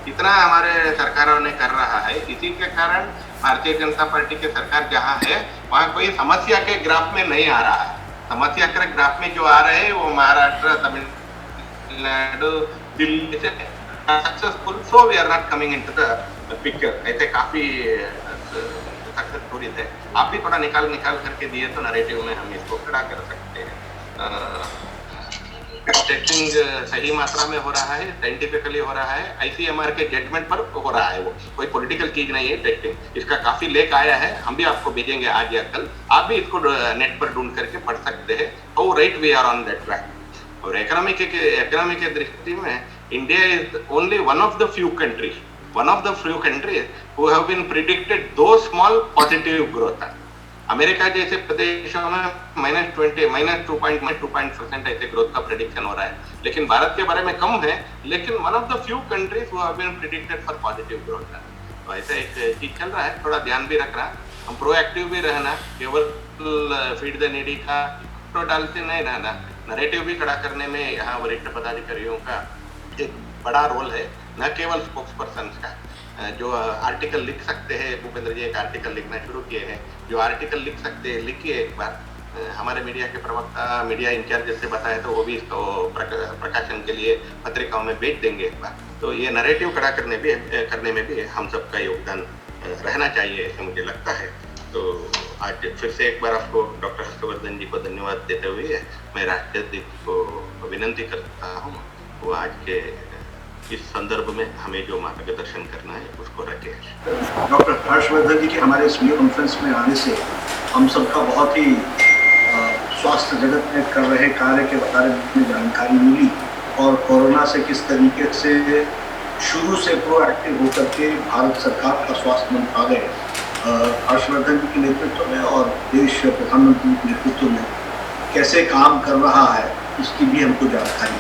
इतना हमारे सरकारों ने कर रहा है। इसी के कारण भारतीय जनता पार्टी की सरकार जहाँ है वहाँ कोई समस्या के ग्राफ में नहीं आ रहा है। समस्या के ग्राफ में जो आ रहे हैं वो महाराष्ट्र, तमिलनाडु, दिल्ली से successful, so we are not coming into the picture. ऐसे काफी सक्सेस स्टोरीज है, आप भी थोड़ा निकाल करके दिए तो नैरेटिव में हम इसको खड़ा कर सकते हैं। टेस्टिंग सही मात्रा में हो रहा है, साइंटिफिकली हो रहा है, आईसीएमआर के जजमेंट पर हो रहा है, वो कोई पॉलिटिकल चीज नहीं है टेस्टिंग। इसका काफी लेख आया है, हम भी आपको भेजेंगे आज या कल, आप भी इसको नेट पर ढूंढ करके पढ़ सकते हैं। तो right we are on that track. और इकोनॉमी के दृष्टि में India is only one of the few countries who have been predicted to small positive growth. America जैसे प्रदेशों में -2% ऐसे ग्रोथ का प्रेडिक्शन हो रहा है, लेकिन भारत के बारे में कम है, लेकिन one of the few countries who have been predicted for positive growth. तो ऐसा एक चीज चल रहा है, थोड़ा ध्यान भी रखना, हम प्रोएक्टिव भी रहना, केवल फीड द नीडी का तो डालते नहीं रहना, नैरेटिव भी खड़ा करने में यहाँ वरिष्ठ पदाधिकारियों का एक बड़ा रोल है, न केवल स्पोक्स पर्सन का। जो आर्टिकल लिख सकते हैं, भूपेंद्र जी एक आर्टिकल लिखना शुरू किए हैं, जो आर्टिकल लिख सकते हैं लिखिए एक बार। हमारे मीडिया के प्रवक्ता, मीडिया इंचार्ज से बताए तो वो भी इसको प्रकाशन के लिए पत्रिकाओं में भेज देंगे एक बार। तो ये नैरेटिव खड़ा करने में भी हम सबका योगदान रहना चाहिए, ऐसे मुझे लगता है। तो आज फिर से एक बार आपको डॉक्टर हर्षवर्धन जी को धन्यवाद देते हुए मैं राष्ट्राध्यक्ष को विनंती करता हूँ वो आज के इस संदर्भ में हमें जो मार्गदर्शन करना है उसको रखें। डॉक्टर हर्षवर्धन जी के हमारे इस वीडियो कॉन्फ्रेंस में आने से हम सबका बहुत ही स्वास्थ्य जगत में कर रहे कार्य के बारे में जानकारी मिली और कोरोना से किस तरीके से शुरू से प्रोएक्टिव होकर के भारत सरकार का स्वास्थ्य मंत्रालय हर्षवर्धन जी के नेतृत्व में और देश प्रधानमंत्री के नेतृत्व में कैसे काम कर रहा है, इसकी भी हमको जानकारी।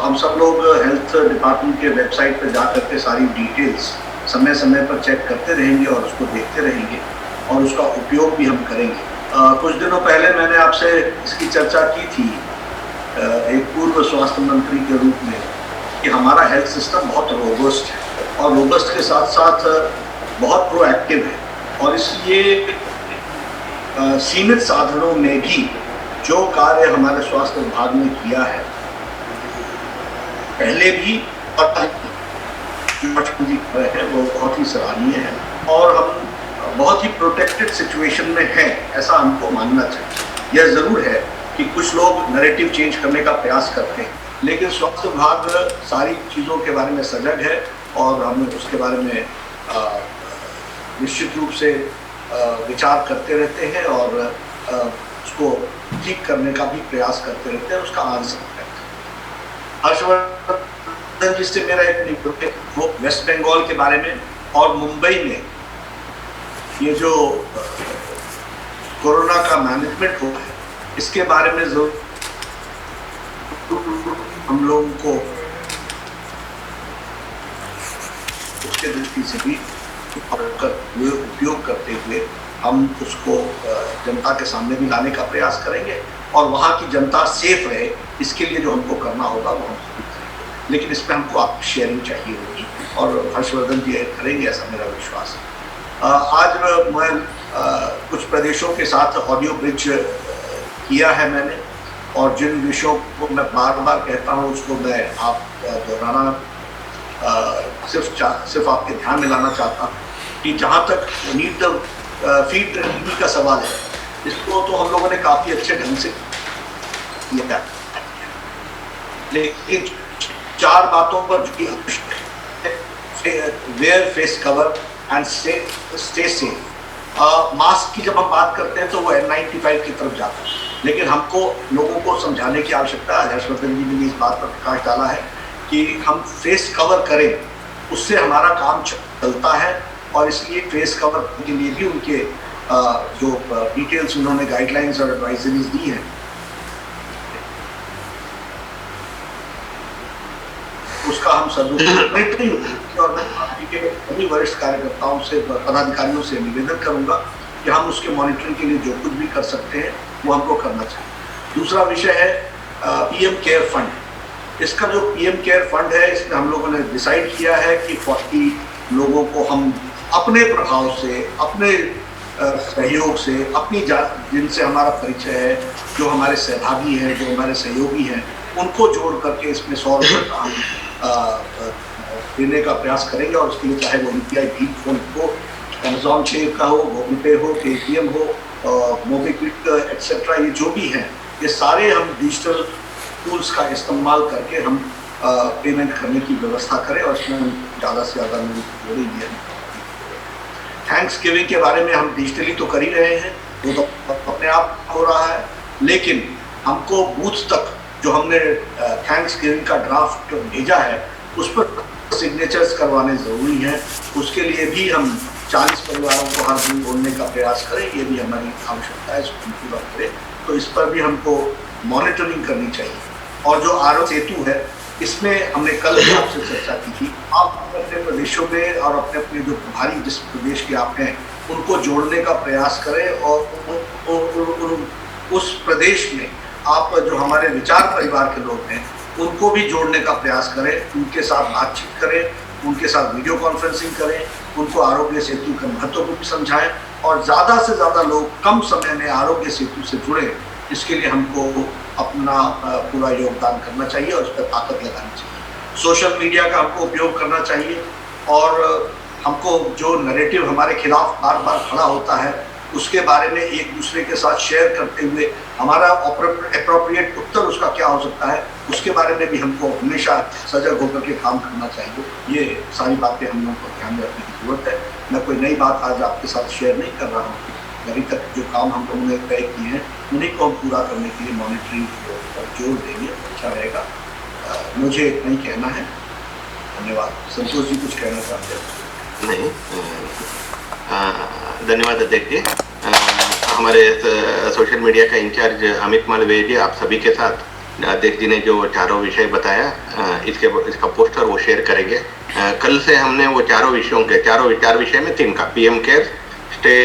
हम सब लोग हेल्थ डिपार्टमेंट के वेबसाइट पर जा करके सारी डिटेल्स समय समय पर चेक करते रहेंगे और उसको देखते रहेंगे और उसका उपयोग भी हम करेंगे। कुछ दिनों पहले मैंने आपसे इसकी चर्चा की थी एक पूर्व स्वास्थ्य मंत्री के रूप में कि हमारा हेल्थ सिस्टम बहुत रोबस्ट है और रोबस्ट के साथ साथ बहुत प्रोएक्टिव है और इसलिए सीमित साधनों में भी जो कार्य हमारे स्वास्थ्य विभाग ने किया है पहले भी और है वो बहुत ही सराहनीय है और हम बहुत ही प्रोटेक्टेड सिचुएशन में हैं, ऐसा हमको मानना चाहिए। यह ज़रूर है कि कुछ लोग नैरेटिव चेंज करने का प्रयास करते हैं, लेकिन स्वास्थ्य विभाग सारी चीज़ों के बारे में सजग है और हम उसके बारे में निश्चित रूप से विचार करते रहते हैं और उसको ठीक करने का भी प्रयास करते रहते हैं, उसका आंसर करते हैं। हर्षवर्धन जी से मेरा एक निवेदन है, वो वेस्ट बंगाल के बारे में और मुंबई में ये जो कोरोना का मैनेजमेंट हुआ है इसके बारे में जो हम लोगों को उसके दृष्टि से भी उपयोग करते हुए हम उसको जनता के सामने भी लाने का प्रयास करेंगे और वहाँ की जनता सेफ रहे इसके लिए जो हमको करना होगा वो हम करेंगे, लेकिन इसमें हमको आपकी शेयरिंग चाहिए होगी और हर्षवर्धन जी करेंगे ऐसा मेरा विश्वास है। आज मैं कुछ प्रदेशों के साथ ऑडियो ब्रिज किया है मैंने और जिन विषयों को मैं बार बार कहता हूँ उसको मैं आप दोहराना सिर्फ आपके ध्यान में लाना चाहता हूँ कि जहाँ तक नीड फीड टीवी का सवाल है इसको तो हम लोगों ने काफ़ी अच्छे ढंग से किया, लेकिन 4 बातों पर wear face cover and stay safe. Mask की जब हम बात करते हैं तो वो N95 की तरफ जाता है, लेकिन हमको लोगों को समझाने की आवश्यकता है। हर्षवर्धन जी ने इस बात पर प्रकाश डाला है कि हम फेस कवर करें, उससे हमारा काम चलता है और इसलिए फेस कवर के लिए भी उनके जो डिटेल्स उन्होंने गाइडलाइंस और एडवाइजरीज दी हैं उसका हम सदुपयोग और मैं पार्टी के सभी वरिष्ठ कार्यकर्ताओं से पदाधिकारियों से निवेदन करूंगा कि हम उसके मॉनिटरिंग के लिए जो कुछ भी कर सकते हैं वो हमको करना चाहिए। दूसरा विषय है पीएम केयर फंड। इसका जो पीएम केयर फंड है इसमें हम लोगों ने डिसाइड किया है कि 40 लोगों को हम अपने प्रभाव से, अपने सहयोग से, अपनी जिनसे हमारा परिचय है, जो हमारे सहभागी हैं, जो हमारे सहयोगी हैं, उनको जोड़ करके इसमें 100 रुपये का हम देने का प्रयास करेंगे और उसके लिए चाहे वो UPI भीम फोन हो, अमेजॉन पे का हो, गूगल पे हो, पेटीएम हो, मोबीक्विक एक्सेट्रा, ये जो भी हैं ये सारे हम डिजिटल टूल्स का इस्तेमाल करके हम पेमेंट करने की व्यवस्था करें और इसमें हम ज़्यादा से ज़्यादा लोगों को जोड़ेंगे। थैंक्स गिविंग के बारे में हम डिजिटली तो कर ही रहे हैं, वो तो अपने आप हो रहा है, लेकिन हमको बूथ तक जो हमने थैंक्स गिविंग का ड्राफ्ट भेजा है उस पर सिग्नेचर्स करवाने ज़रूरी हैं। उसके लिए भी हम 40 परिवारों को हर दिन बोलने का प्रयास करें, ये भी हमारी आवश्यकता है, इसको पूरा करें। तो इस पर भी हमको मॉनिटरिंग करनी चाहिए। और जो आरोग्य सेतु है इसमें हमने कल भी आपसे चर्चा की थी, आप अपने प्रदेशों में और अपने अपने जो प्रभारी जिस प्रदेश के आप हैं उनको जोड़ने का प्रयास करें और उस प्रदेश में आप जो हमारे विचार परिवार के लोग हैं उनको भी जोड़ने का प्रयास करें, उनके साथ बातचीत करें, उनके साथ वीडियो कॉन्फ्रेंसिंग करें, उनको आरोग्य सेतु का महत्व को भी समझाएं और ज़्यादा से ज़्यादा लोग कम समय में आरोग्य सेतु से जुड़े। इसके लिए हमको अपना पूरा योगदान करना चाहिए और उस पर ताकत लगानी चाहिए। सोशल मीडिया का हमको उपयोग करना चाहिए और हमको जो नैरेटिव हमारे खिलाफ बार बार खड़ा होता है उसके बारे में एक दूसरे के साथ शेयर करते हुए हमारा एप्रोप्रिएट उत्तर उसका क्या हो सकता है उसके बारे में भी हमको हमेशा सजग होकर के काम करना चाहिए। ये सारी बातें हम लोगों को ध्यान में रखने की जरूरत है। मैं कोई नई बात आज आपके साथ शेयर नहीं कर रहा हूँ, अभी तक जो काम हम लोगों ने तय किए हैं उन्हीं को हम पूरा करने के लिए मॉनिटरिंग पर जोर देंगे, अच्छा रहेगा। मुझे इतना ही कहना है, धन्यवाद। संतोष जी कुछ कहना चाहते हैं? नहीं, धन्यवाद अध्यक्ष जी। हमारे सोशल मीडिया का इंचार्ज अमित मालवीय जी आप सभी के साथ अध्यक्ष जी ने जो चारों विषय बताया इसका पोस्टर वो शेयर करेंगे। कल से हमने वो चारों विषयों के चार विषय में 3 का PM care, stay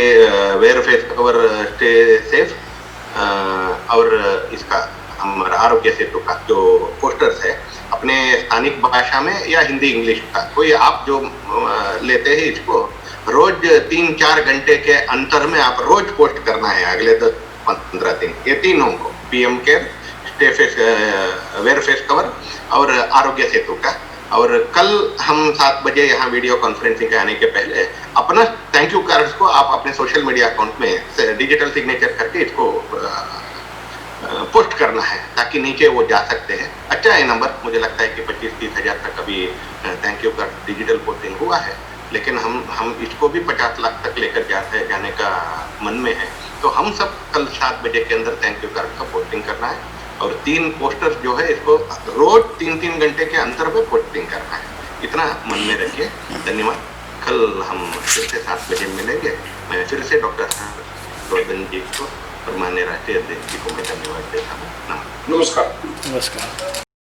wear face cover, stay safe और इसका हमारा आरोग्य सेतु का जो पोस्टर्स है अपने स्थानिक भाषा में या हिंदी इंग्लिश का कोई आप जो लेते हैं इसको रोज 3-4 घंटे के अंतर में आप रोज पोस्ट करना है अगले 10-15 दिन। ये तीनों को PM care, stay face wear face cover और आरोग्य सेतु का। और कल हम 7 बजे यहाँ वीडियो कॉन्फ्रेंसिंग के आने के पहले अपना थैंक यू कार्ड्स को आप अपने सोशल मीडिया अकाउंट में डिजिटल सिग्नेचर करके इसको पोस्ट करना है ताकि नीचे वो जा सकते हैं। अच्छा है नंबर, मुझे लगता है कि 25-30 हज़ार तक अभी thank you card digital posting हुआ है लेकिन हम इसको भी 50 लाख तक लेकर जाने का मन में है। तो हम सब कल 7 बजे के अंदर थैंक यू कार्ड का पोस्टिंग करना है और 3 पोस्टर जो है इसको रोज 3-3 घंटे के अंतर में पोस्टिंग करना है। इतना मन में रखिए। धन्यवाद। कल हम फिर से 7 बजे मिलेंगे। मैं फिर से डॉक्टर हर्षवर्धन जी को और माननीय राष्ट्रीय अध्यक्ष जी को मैं धन्यवाद देता हूँ। नमस्कार। नमस्कार।